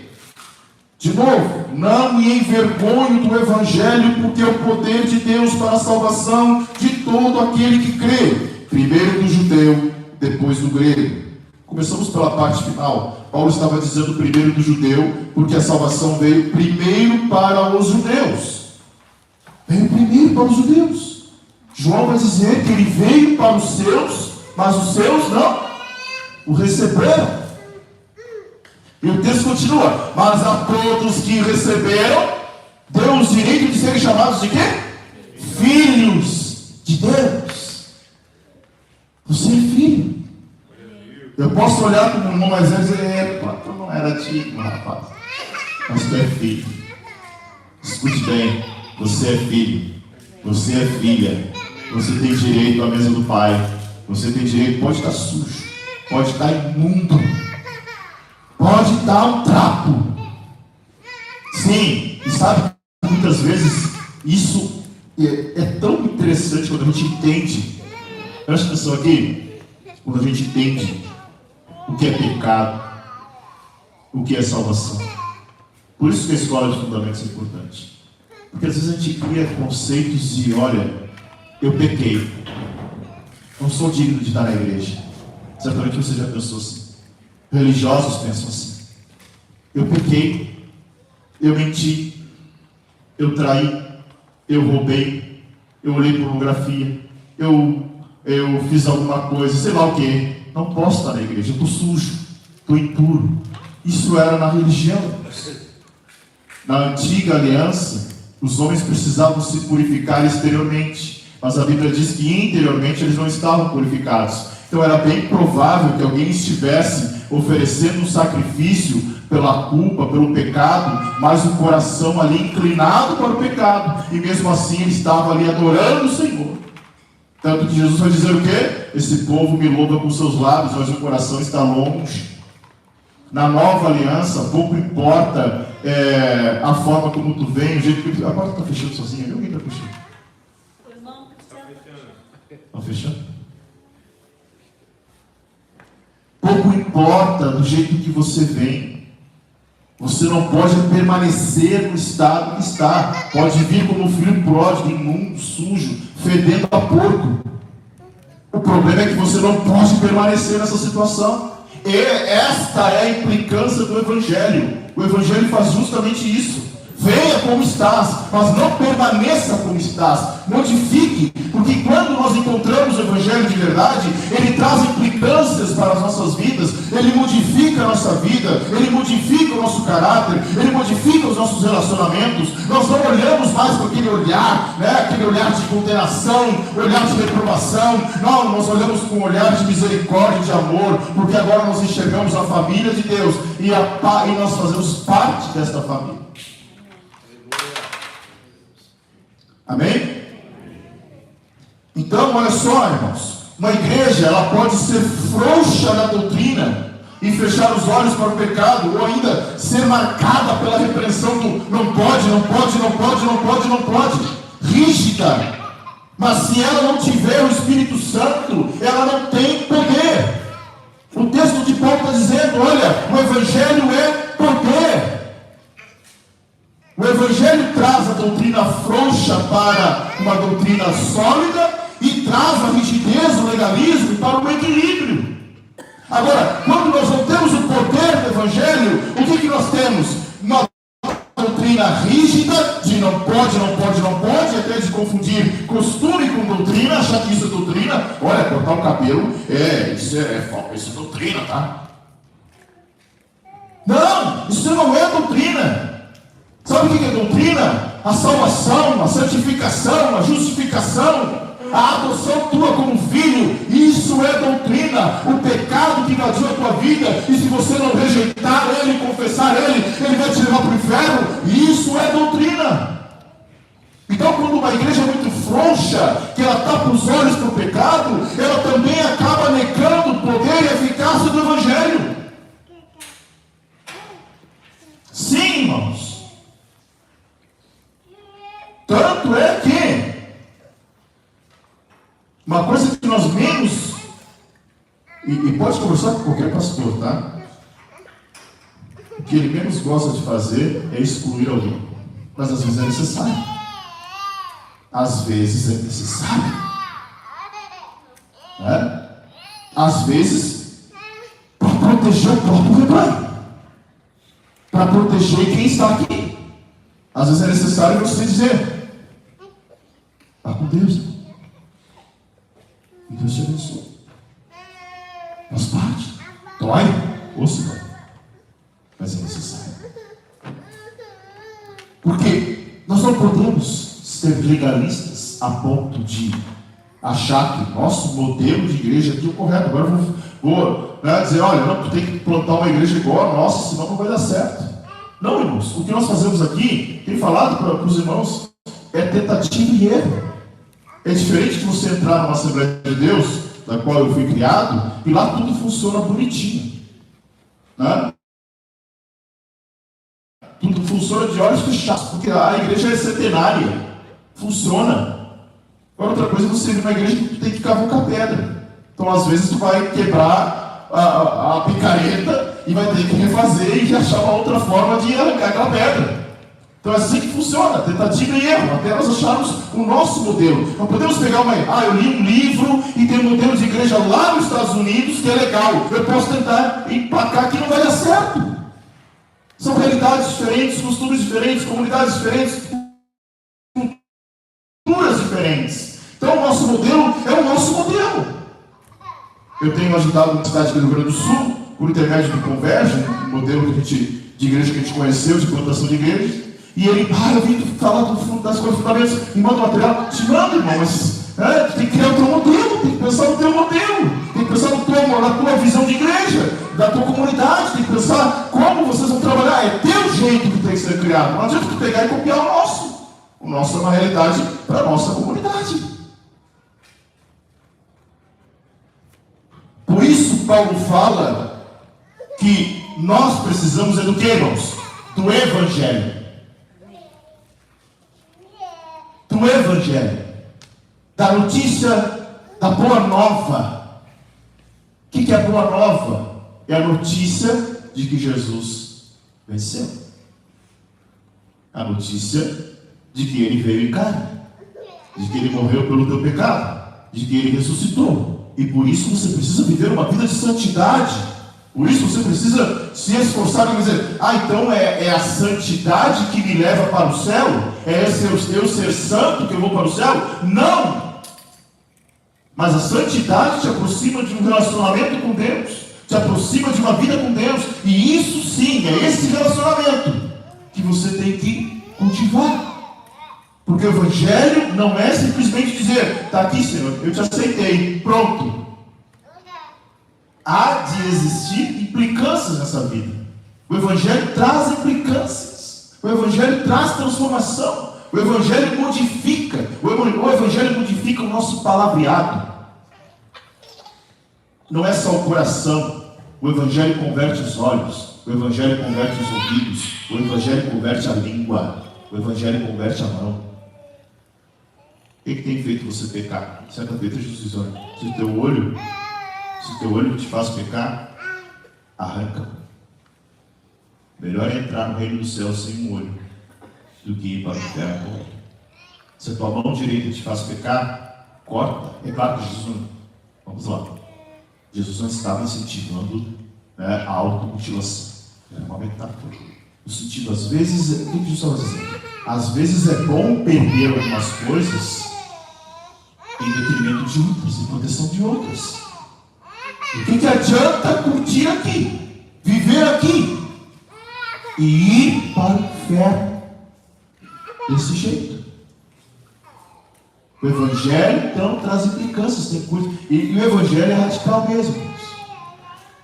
De novo, não me envergonho do Evangelho, porque é o poder de Deus para a salvação de todo aquele que crê. Primeiro do judeu, depois do grego. Começamos pela parte final. Paulo estava dizendo primeiro do judeu, porque a salvação veio primeiro para os judeus. Veio primeiro para os judeus. João vai dizer que ele veio para os seus, mas os seus não o receberam. E o texto continua: mas a todos que receberam, deu os direitos de serem chamados de quê? Filhos de Deus. Você é filho. Eu posso olhar para o irmão mais velho e dizer: tu não era digno, rapaz, mas tu é filho. Escute bem, você é filho, você é filha, você tem direito à mesa do Pai, você tem direito, pode estar sujo, pode estar imundo, pode estar um trapo. Sim, e sabe, muitas vezes isso é tão interessante quando a gente entende. Presta atenção aqui, quando a gente entende o que é pecado, o que é salvação. Por isso que a escola de fundamentos é importante. Porque às vezes a gente cria conceitos de: olha, eu pequei, não sou digno de estar na igreja. Certamente você já pensou assim. Religiosos pensam assim: eu pequei, eu menti, eu traí, eu roubei, eu olhei pornografia, eu fiz alguma coisa, sei lá o que. Não posso estar na igreja, eu estou sujo, estou impuro. Isso era na religião. Na antiga aliança, os homens precisavam se purificar exteriormente, mas a Bíblia diz que interiormente eles não estavam purificados. Então era bem provável que alguém estivesse oferecendo um sacrifício pela culpa, pelo pecado, mas o coração ali inclinado para o pecado, e mesmo assim ele estava ali adorando o Senhor. Tanto que Jesus vai dizer o quê? Esse povo me louva com seus lábios, mas o coração está longe. Na nova aliança, pouco importa a forma como tu vem, o jeito que... Agora tu está fechando sozinho, alguém está fechando? Irmão, está fechando? Pouco importa do jeito que você vem. Você não pode permanecer no estado que está. Pode vir como filho pródigo, imundo, sujo, fedendo a porco. O problema é que você não pode permanecer nessa situação. E esta é a implicância do Evangelho. O Evangelho faz justamente isso. Venha como estás, mas não permaneça como estás. Modifique, porque quando nós nós encontramos o Evangelho de verdade, ele traz implicâncias para as nossas vidas, ele modifica a nossa vida, ele modifica o nosso caráter, ele modifica os nossos relacionamentos. Nós não olhamos mais com aquele olhar, aquele olhar de condenação, olhar de reprovação. Não, nós olhamos com um olhar de misericórdia e de amor, porque agora nós enxergamos a família de Deus e nós fazemos parte desta família. Amém? Então, olha só, irmãos, uma igreja, ela pode ser frouxa na doutrina e fechar os olhos para o pecado, ou ainda ser marcada pela repreensão do não pode, não pode, não pode, não pode, não pode, rígida. Mas se ela não tiver o Espírito Santo, ela não tem poder. O texto de Paulo está dizendo, olha, o Evangelho é poder. O Evangelho traz a doutrina frouxa para uma doutrina sólida e traz a rigidez, o legalismo para o equilíbrio. Agora, quando nós não temos o poder do Evangelho, o que nós temos? Uma doutrina rígida, de não pode, não pode, não pode, até de confundir costume com doutrina, achar que isso é doutrina. Olha, cortar o cabelo, isso é doutrina, tá? Não, isso não é doutrina. Sabe o que é doutrina? A salvação, a santificação, a justificação, a adoção tua como filho. Isso é doutrina. O pecado que invadiu a tua vida, e se você não rejeitar ele, confessar ele, ele vai te levar para o inferno. Isso é doutrina. Então, quando uma igreja é muito frouxa, que ela tapa os olhos para o pecado, ela também acaba negando o poder e a eficácia do Evangelho. Sim, irmãos. Tanto é que uma coisa que nós menos, e pode conversar com qualquer pastor, tá? O que ele menos gosta de fazer é excluir alguém. Mas às vezes é necessário. Às vezes é necessário. Às vezes, para proteger o próprio rebanho. Para proteger quem está aqui. Às vezes é necessário você dizer: está com Deus. E Deus te abençoe. Faz parte. Dói? Ou se dói. Mas é necessário. Porque nós não podemos ser legalistas a ponto de achar que nosso modelo de igreja aqui é o correto. Agora eu vou dizer, olha, não, tu tem que plantar uma igreja igual a nossa, senão não vai dar certo. Não, irmãos, o que nós fazemos aqui, tem falado para os irmãos, é tentativa e erro. É diferente de você entrar numa Assembleia de Deus, da qual eu fui criado, e lá tudo funciona bonitinho. Tudo funciona de olhos fechados, porque a igreja é centenária. Funciona. Agora, outra coisa é você vir na igreja que tu tem que cavucar pedra. Então, às vezes, tu vai quebrar a picareta e vai ter que refazer e achar uma outra forma de arrancar aquela pedra. Então é assim que funciona, tentativa e erro, até nós acharmos o nosso modelo. Não podemos pegar eu li um livro e tem um modelo de igreja lá nos Estados Unidos que é legal. Eu posso tentar emplacar que não vai dar certo. São realidades diferentes, costumes diferentes, comunidades diferentes, culturas diferentes. Então o nosso modelo é o nosso modelo. Eu tenho ajudado na cidade do Rio Grande do Sul, por intermédio do Converge, um modelo de igreja que a gente conheceu, de plantação de igrejas. E ele, eu vim falar das coisas fundamentais, me manda o material. Te manda, irmão, mas tem que criar o teu modelo, tem que pensar no teu modelo, tem que pensar na tua visão de igreja, da tua comunidade, tem que pensar como vocês vão trabalhar. É teu jeito que tem que ser criado. Não adianta tu pegar e copiar o nosso. O nosso é uma realidade para a nossa comunidade. Por isso Paulo fala que nós precisamos do que, irmãos? Do Evangelho. Do Evangelho. Da notícia da boa nova. O que é a boa nova? É a notícia de que Jesus venceu. A notícia de que ele veio em carne. De que ele morreu pelo teu pecado. De que ele ressuscitou. E por isso você precisa viver uma vida de santidade. Por isso você precisa se esforçar e dizer, então é a santidade que me leva para o céu? É eu ser santo que eu vou para o céu? Não! Mas a santidade te aproxima de um relacionamento com Deus, te aproxima de uma vida com Deus, e isso sim, é esse relacionamento que você tem que cultivar. Porque o Evangelho não é simplesmente dizer, está aqui, Senhor, eu te aceitei, pronto. Há de existir implicâncias nessa vida. O Evangelho traz implicâncias. O Evangelho traz transformação. O Evangelho modifica. O Evangelho modifica o nosso palavreado. Não é só o coração. O Evangelho converte os olhos. O Evangelho converte os ouvidos. O Evangelho converte a língua. O Evangelho converte a mão. O que tem feito você pecar? Certa feita Jesus diz, olha, se o teu olho te faz pecar, arranca. Melhor é entrar no reino do céu sem um olho do que ir para o inferno com o outro. Se a tua mão direita te faz pecar, corta. É claro que Jesus não... Vamos lá. Jesus não estava incentivando, a automutilação. Era uma metáfora. No sentido, às vezes, o que Jesus estava dizendo? Às vezes é bom perder algumas coisas em detrimento de outras, em proteção de outras. O que adianta curtir aqui, viver aqui e ir para o inferno desse jeito? O Evangelho, então, traz implicâncias, tem coisa, e o Evangelho é radical mesmo.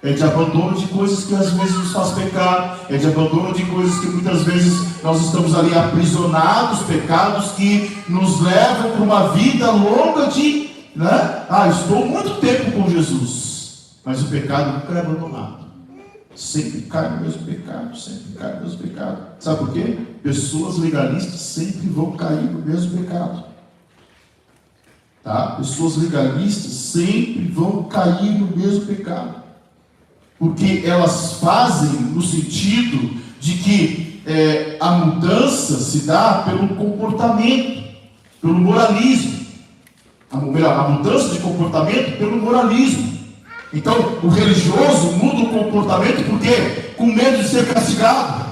É de abandono de coisas que às vezes nos faz pecar, é de abandono de coisas que muitas vezes nós estamos ali aprisionados, pecados que nos levam para uma vida longa de, estou muito tempo com Jesus, mas o pecado nunca é abandonado, sempre cai no mesmo pecado, sempre cai no mesmo pecado. Sabe por quê? Pessoas legalistas sempre vão cair no mesmo pecado. Pessoas legalistas sempre vão cair no mesmo pecado. Porque elas fazem no sentido de que a mudança se dá pelo comportamento, pelo moralismo. A mudança de comportamento pelo moralismo. Então, o religioso muda o comportamento por quê? Com medo de ser castigado.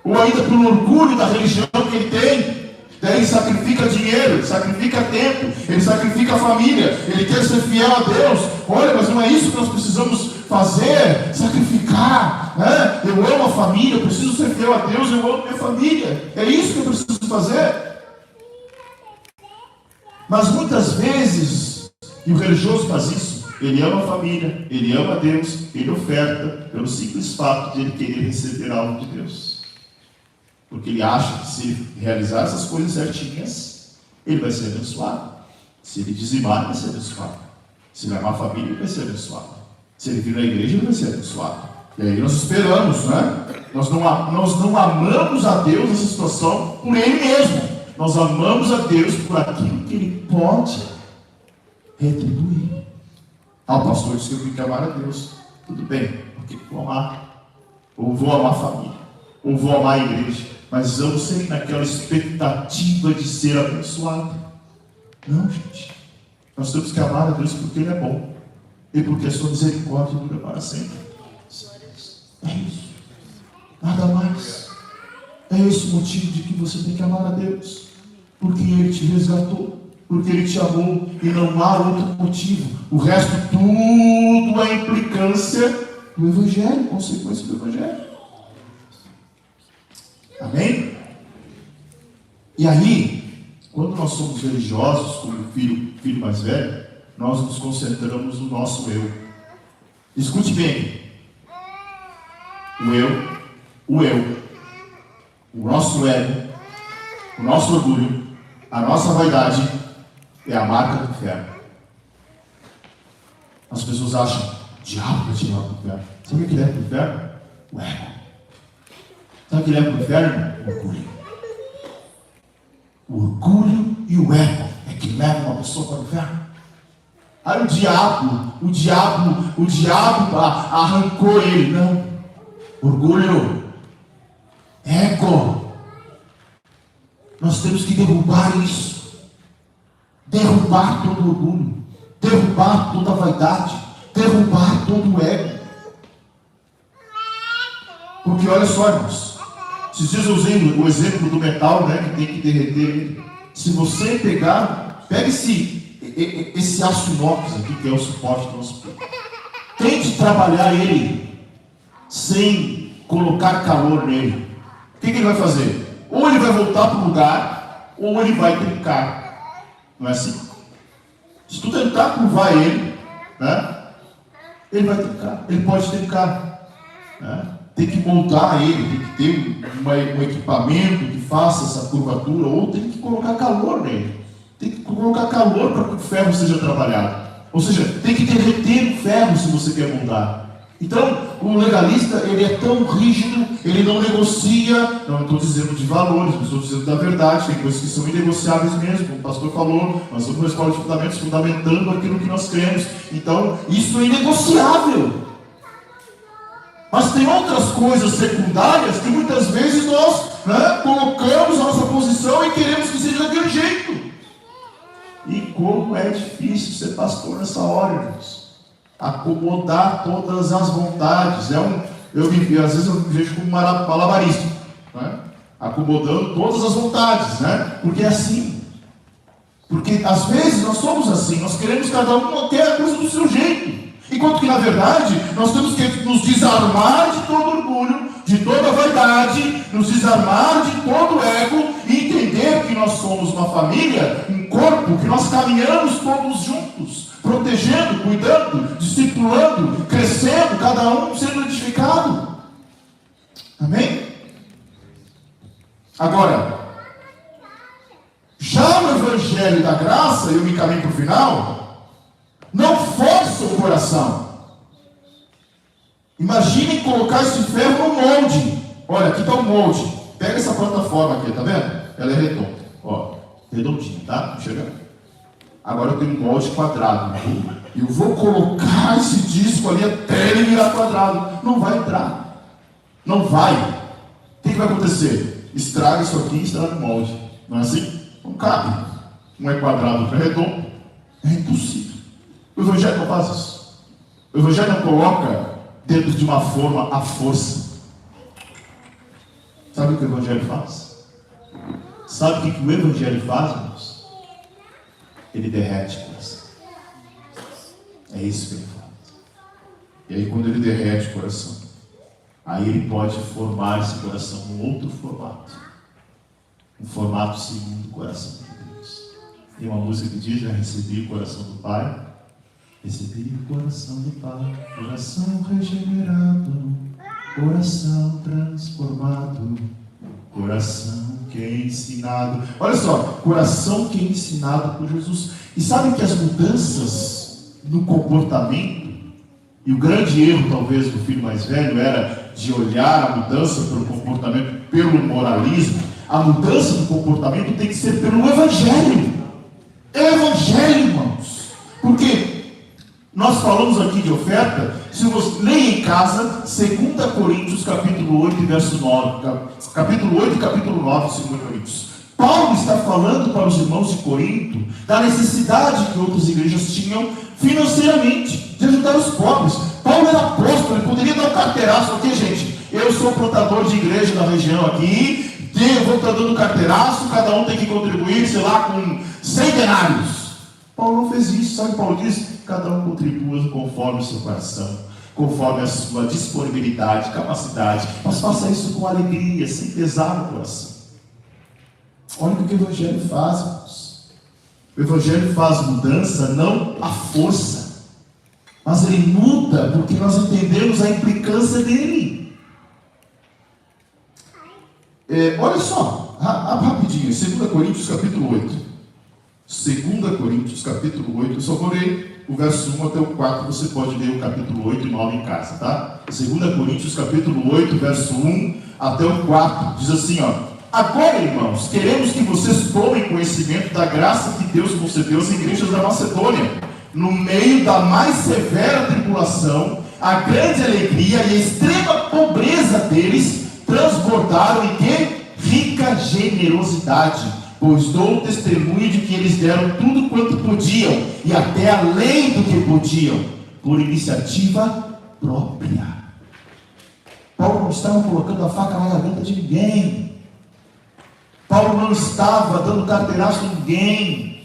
Ou ainda pelo orgulho da religião que ele tem. Daí ele sacrifica dinheiro, ele sacrifica tempo, ele sacrifica a família, ele quer ser fiel a Deus. Olha, mas não é isso que nós precisamos fazer, sacrificar, Eu amo a família, eu preciso ser fiel a Deus, eu amo minha família. É isso que eu preciso fazer. Mas muitas vezes, e o religioso faz isso, ele ama a família, ele ama a Deus, ele oferta pelo simples fato de ele querer receber algo de Deus. Porque ele acha que se ele realizar essas coisas certinhas, ele vai ser abençoado. Se ele dizimar, ele vai ser abençoado. Se ele amar a família, ele vai ser abençoado. Se ele vir na igreja, ele vai ser abençoado. E aí nós esperamos, Nós não amamos a Deus nessa situação por Ele mesmo. Nós amamos a Deus por aquilo que Ele pode retribuir. O pastor disse que eu tenho que amar a Deus. Tudo bem, porque vou amar. Ou vou amar a família. Ou vou amar a igreja. Mas vamos ser naquela expectativa de ser abençoado. Não, gente. Nós temos que amar a Deus porque Ele é bom. E porque a sua misericórdia dura para sempre. É isso. Nada mais. É esse o motivo de que você tem que amar a Deus. Porque Ele te resgatou. Porque Ele te amou. E não há outro motivo. O resto tudo é implicância do Evangelho. Consequência do Evangelho. Amém? E aí, quando nós somos religiosos, como o filho mais velho, nós nos concentramos no nosso eu. Escute bem. O nosso ego, o nosso orgulho, a nossa vaidade é a marca do inferno. As pessoas acham, diabo vai te levar para o inferno. Sabe o que leva para o inferno? O ego. Sabe o que leva para o inferno? O orgulho. O orgulho e o ego é que levam uma pessoa para o inferno. Aí o diabo arrancou ele. Não. Orgulho. Ego. Nós temos que derrubar isso. Derrubar todo o orgulho. Derrubar toda a vaidade. Derrubar todo o ego. Porque olha só, irmãos. Esses dias eu usei o exemplo do metal, que tem que derreter ele. Se você pegue esse aço inox aqui, que é o suporte do nosso corpo, tente trabalhar ele sem colocar calor nele. O que ele vai fazer? Ou ele vai voltar para o lugar, ou ele vai trincar. Não é assim? Se tu tentar curvar ele, né, ele vai trincar. Ele pode trincar. Né? Tem que montar ele, tem que ter um equipamento que faça essa curvatura, ou tem que colocar calor nele. Tem que colocar calor para que o ferro seja trabalhado. Ou seja, tem que derreter o ferro se você quer moldar. Então, o legalista, ele é tão rígido, ele não negocia, não estou dizendo de valores, não estou dizendo da verdade, tem coisas que são inegociáveis mesmo, como o pastor falou, nós somos uma escola de fundamentos fundamentando aquilo que nós cremos. Então, isso é inegociável. Mas tem outras coisas secundárias que muitas vezes nós, né, colocamos a nossa posição e queremos que seja daquele jeito. E como é difícil ser pastor nessa hora, irmãos. Acomodar todas as vontades. Às vezes eu me vejo como malabarista, né? Acomodando todas as vontades, né? Porque é assim. Porque às vezes nós somos assim, nós queremos cada um ter a coisa do seu jeito. Enquanto que na verdade nós temos que nos desarmar de todo orgulho, de toda vaidade, nos desarmar de todo ego e entender que nós somos uma família, um corpo, que nós caminhamos todos juntos, protegendo, cuidando, discipulando, crescendo, cada um sendo edificado. Amém? Agora, já no Evangelho da Graça, eu me caminho para o final, não força o coração. Imaginem colocar esse ferro no molde. Olha, aqui está o molde. Pega essa plataforma aqui, tá vendo? Ela é redonda. Ó, redondinha, tá? Chegando. Agora eu tenho um molde quadrado. Eu vou colocar esse disco ali até ele virar quadrado. Não vai entrar. Não vai. O que vai acontecer? Estraga isso aqui e estraga o molde. Não é assim? Não cabe. Um é quadrado, outro é redondo. É impossível. O Evangelho não faz isso. O Evangelho não coloca dentro de uma forma à força. Sabe o que o Evangelho faz? Sabe o que o Evangelho faz, irmãos? Ele derrete o coração. É isso que ele faz. E aí quando ele derrete o coração, aí ele pode formar esse coração num outro formato. Um formato segundo o coração de Deus. Tem uma música que diz: já recebi o coração do Pai. Recebi o coração do Pai, coração regenerado, coração transformado, coração que é ensinado. Olha só, coração que é ensinado por Jesus. E sabem que as mudanças no comportamento, e o grande erro talvez do filho mais velho era de olhar a mudança pelo comportamento, pelo moralismo. A mudança do comportamento tem que ser pelo Evangelho. É o Evangelho, irmãos. Porque nós falamos aqui de oferta. Se você leia em casa 2 Coríntios capítulo 8 verso 9, capítulo 8 e capítulo 9 de 2 Coríntios, Paulo está falando para os irmãos de Corinto da necessidade que outras igrejas tinham financeiramente, de ajudar os pobres. Paulo era apóstolo, ele poderia dar um carteiraço aqui, gente. Eu sou plantador de igreja da região aqui, eu vou estar dando carteiraço, cada um tem que contribuir, sei lá, com 100 denários. Paulo não fez isso, sabe o que Paulo diz? Cada um contribua conforme o seu coração, conforme a sua disponibilidade, capacidade, mas faça isso com alegria, sem pesar no coração. Olha o que o Evangelho faz, irmãos. O Evangelho faz mudança não à força, mas ele muda porque nós entendemos a implicância dele. Olha só, rapidinho, 2 Coríntios capítulo 8. 2 Coríntios capítulo 8, eu só vou ler o verso 1 até o 4, você pode ler o capítulo 8 e 9 em casa, tá? 2 Coríntios capítulo 8, verso 1 até o 4, diz assim, ó: agora, irmãos, queremos que vocês tomem conhecimento da graça que Deus concedeu às igrejas da Macedônia. No meio da mais severa tribulação, a grande alegria e a extrema pobreza deles transbordaram em que? Rica generosidade. Pois dou testemunho de que eles deram tudo quanto podiam, e até além do que podiam, por iniciativa própria. Paulo não estava colocando a faca na garganta de ninguém. Paulo não estava dando carteiraço a ninguém.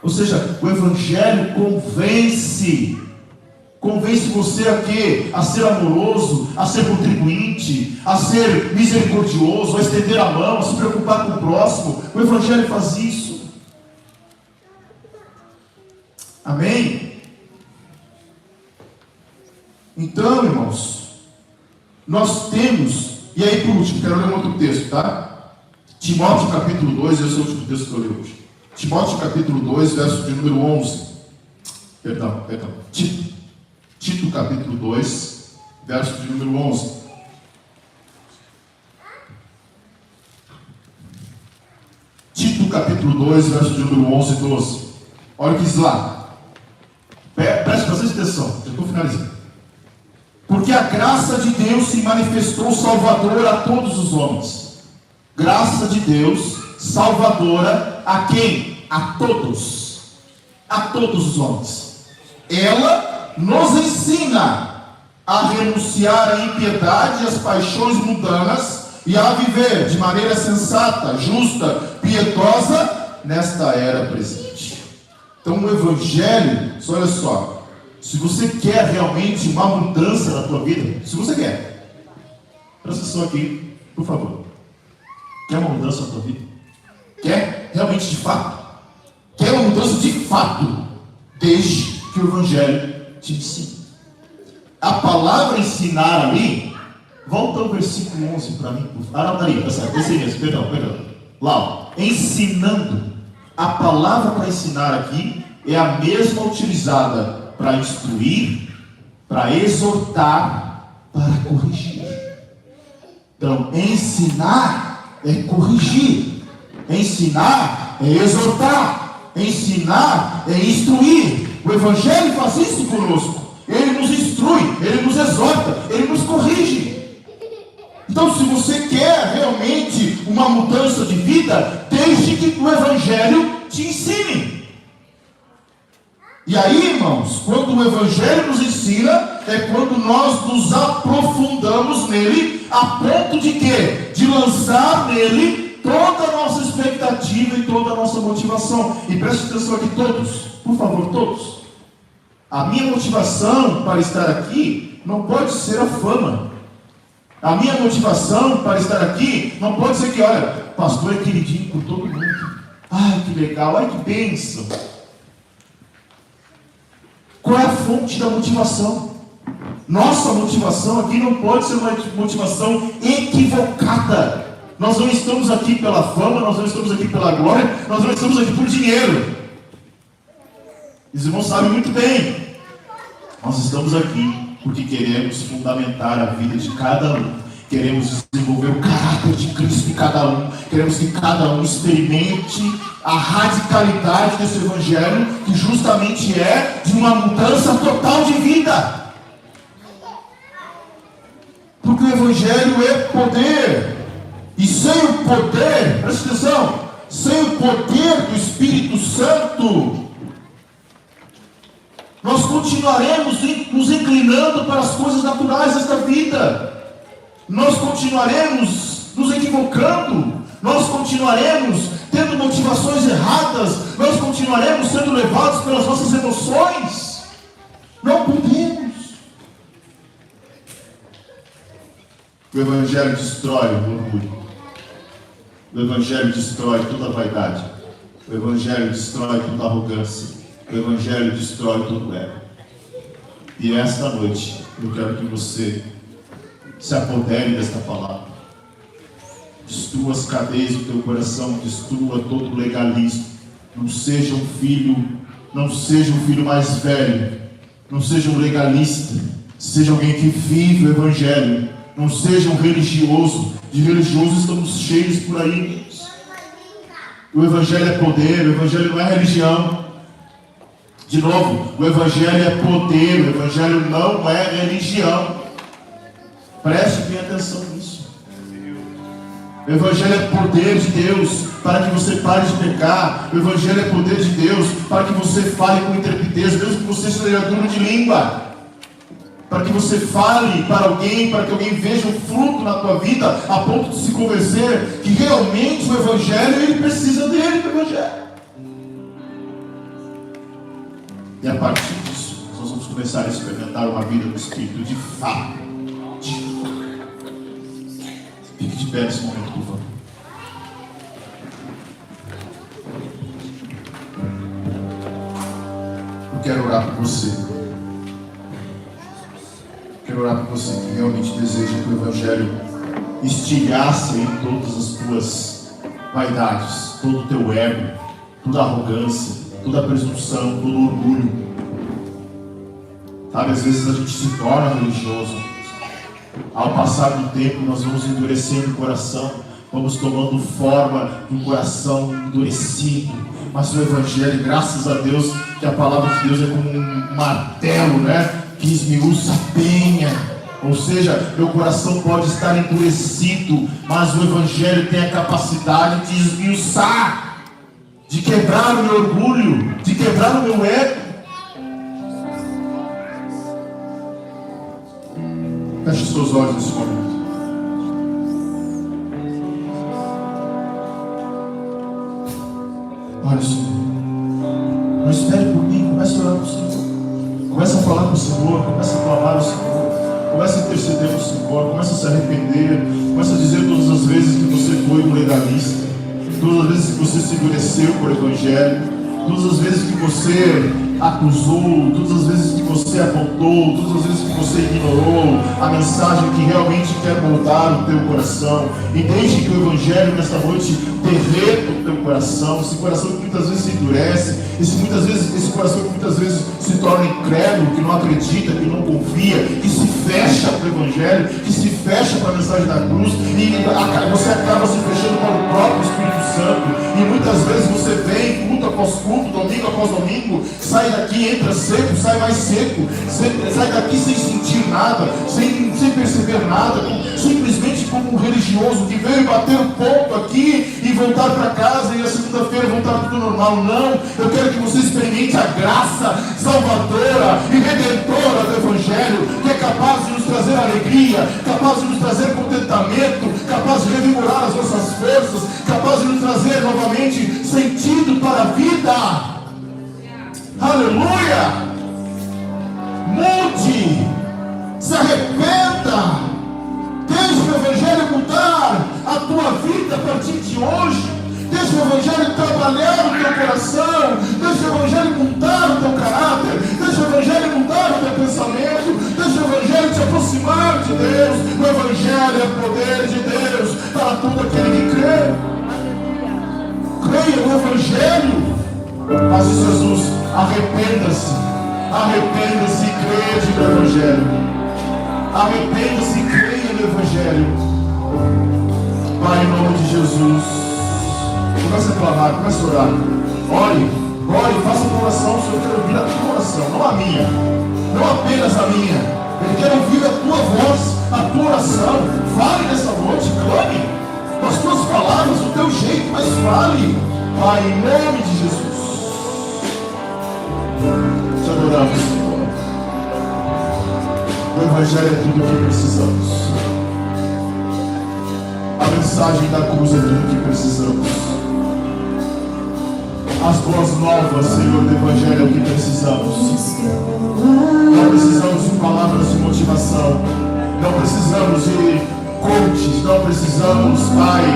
Ou seja, o Evangelho convence. Convence você a quê? A ser amoroso, a ser contribuinte, a ser misericordioso, a estender a mão, a se preocupar com o próximo. O Evangelho faz isso. Amém? Então, irmãos, nós temos, e aí por último, quero ler um outro texto, tá? Timóteo capítulo 2, esse é o último texto que eu li hoje. Timóteo capítulo 2, verso de número 11. Perdão. Tito capítulo 2, verso de número 11. Tito capítulo 2, verso de número 11 e 12. Olha o que diz lá. Preste bastante atenção, já estou finalizando. Porque a graça de Deus se manifestou salvadora a todos os homens. Graça de Deus salvadora a quem? A todos. A todos os homens. Ela nos ensina a renunciar à impiedade e às paixões mundanas e a viver de maneira sensata, justa, piedosa nesta era presente. Então o Evangelho, olha só, se você quer realmente uma mudança na tua vida, se você quer, presta atenção aqui, por favor. Quer uma mudança na tua vida? Quer realmente de fato? Quer uma mudança de fato? Deixe que o Evangelho te ensine. A palavra ensinar ali, volta ao versículo 11 para mim. Não, tá aí, tá certo, esse mesmo, perdão. Lá, ó, ensinando. A palavra para ensinar aqui é a mesma utilizada para instruir, para exortar, para corrigir. Então, ensinar é corrigir, ensinar é exortar, ensinar é instruir. O Evangelho faz isso conosco. Ele nos instrui, ele nos exorta, ele nos corrige. Então, se você quer realmente uma mudança de vida, deixe que o Evangelho te ensine. E aí, irmãos, quando o Evangelho nos ensina, é quando nós nos aprofundamos nele, a ponto de quê? De lançar nele toda a nossa expectativa e toda a nossa motivação. E preste atenção aqui todos, por favor, todos. A minha motivação para estar aqui não pode ser a fama. A minha motivação para estar aqui não pode ser que, olha, pastor é queridinho por todo mundo. Ai, que legal, ai, que bênção. Qual é a fonte da motivação? Nossa motivação aqui não pode ser uma motivação equivocada. Nós não estamos aqui pela fama, nós não estamos aqui pela glória, nós não estamos aqui por dinheiro. Os irmãos sabem muito bem. Nós estamos aqui porque queremos fundamentar a vida de cada um. Queremos desenvolver o caráter de Cristo em cada um. Queremos que cada um experimente a radicalidade desse Evangelho, que justamente é de uma mudança total de vida. Porque o Evangelho é poder. E sem o poder, presta atenção, sem o poder do Espírito Santo, nós continuaremos nos inclinando para as coisas naturais desta vida. Nós continuaremos nos equivocando. Nós continuaremos tendo motivações erradas. Nós continuaremos sendo levados pelas nossas emoções. Não podemos. O Evangelho destrói o orgulho. O Evangelho destrói toda a vaidade. O Evangelho destrói toda a arrogância. O Evangelho destrói todo o ego. E esta noite eu quero que você se apodere desta palavra. Destrua as cadeias do teu coração, destrua todo o legalismo. Não seja um filho mais velho. Não seja um legalista. Seja alguém que vive o Evangelho. Não seja um religioso. De religioso estamos cheios por aí. O Evangelho é poder, o Evangelho não é religião. De novo, o Evangelho é poder, o Evangelho não é religião. Preste bem atenção nisso. O Evangelho é poder de Deus para que você pare de pecar. O Evangelho é poder de Deus para que você fale com intrepidez, mesmo que você seja duro de língua. Para que você fale para alguém, para que alguém veja um fruto na tua vida, a ponto de se convencer que realmente o Evangelho, ele precisa dele, do Evangelho. E a partir disso, nós vamos começar a experimentar uma vida no Espírito de fato. Fique de pé nesse momento, por favor. Eu quero orar por você. Quero orar por você que realmente deseja que o Evangelho estilhasse em todas as tuas vaidades, todo o teu ego, toda a arrogância, toda a presunção, todo o orgulho. Sabe, às vezes a gente se torna religioso. Ao passar do tempo, nós vamos endurecendo o coração, vamos tomando forma de um coração endurecido. Mas o Evangelho, graças a Deus, que a palavra de Deus é como um martelo, né? Que esmiuça a penha. Ou seja, meu coração pode estar endurecido, mas o Evangelho tem a capacidade de esmiuçar, de quebrar o meu orgulho, de quebrar o meu ego. Feche os seus olhos nesse momento. Olha, Senhor, não espere por mim, comece a orar com o Senhor. Comece a falar com o Senhor, comece a clamar ao Senhor, comece a interceder com o Senhor, comece a se arrepender, comece a dizer todas as vezes que você foi um legalista, todas as vezes que você se endureceu por Evangelho, todas as vezes que você acusou, todas as vezes que você apontou, todas as vezes que você ignorou a mensagem que realmente quer moldar o teu coração. E deixe que o Evangelho nesta noite derreta o teu coração, esse coração que muitas vezes se endurece, esse coração que muitas vezes se torna incrédulo, que não acredita, que não confia, que se fecha para o Evangelho, que se fecha para a mensagem da cruz, e você acaba se fechando para o próprio Espírito Santo. E muitas vezes você vem culto após culto, domingo após domingo, sai daqui, entra seco, sai mais seco, sai daqui sem sentir nada, sem perceber nada, simplesmente como um religioso que veio bater o ponto aqui e voltar para casa e na segunda-feira voltar tudo normal. Não, eu quero que você experimente a graça salvadora e redentora do Evangelho, que é capaz de nos trazer alegria, capaz de nos trazer contentamento, capaz de revigorar as nossas forças, capaz de nos trazer novamente sentido para a vida. Aleluia! Mude, se arrependa, deixe o Evangelho mudar a tua vida a partir de hoje. Deixe o Evangelho trabalhar o teu coração, deixe o Evangelho mudar o teu caráter, deixe o Evangelho mudar o teu pensamento, deixe o Evangelho te aproximar de Deus. O Evangelho é o poder de Deus para todo aquele que crê. Creia no Evangelho. Mas Jesus, arrependa-se e creia no Evangelho. Arrependa-se e creia no Evangelho. Pai, em nome de Jesus, comece a clamar, comece a orar. Ore, faça uma oração. O Senhor quer ouvir a tua oração, não a minha, não apenas a minha. Ele quer ouvir a tua voz, a tua oração. Fale nessa noite, clame com as tuas palavras, o teu jeito, mas fale. Pai, em nome de Jesus, te adoramos, Senhor. O Evangelho é tudo o que precisamos. A mensagem da cruz é tudo o que precisamos. As boas novas, Senhor, do Evangelho é o que precisamos. Não precisamos de palavras de motivação, não precisamos de coaches, não precisamos, Pai,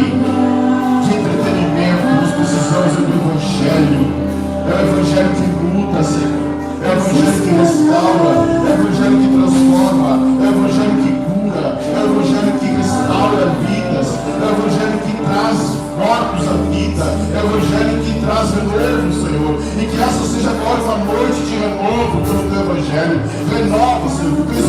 de entretenimento. Nós precisamos do Evangelho. É o Evangelho que muda, Senhor. É o Evangelho que restaura, é o Evangelho que transforma, é o Evangelho que cura, é o Evangelho que restaura vidas, é o Evangelho que traz mortos à vida, é o Evangelho que traz renovo, Senhor. E que essa seja agora uma noite de renovo pelo teu Evangelho. Renova, Senhor, porque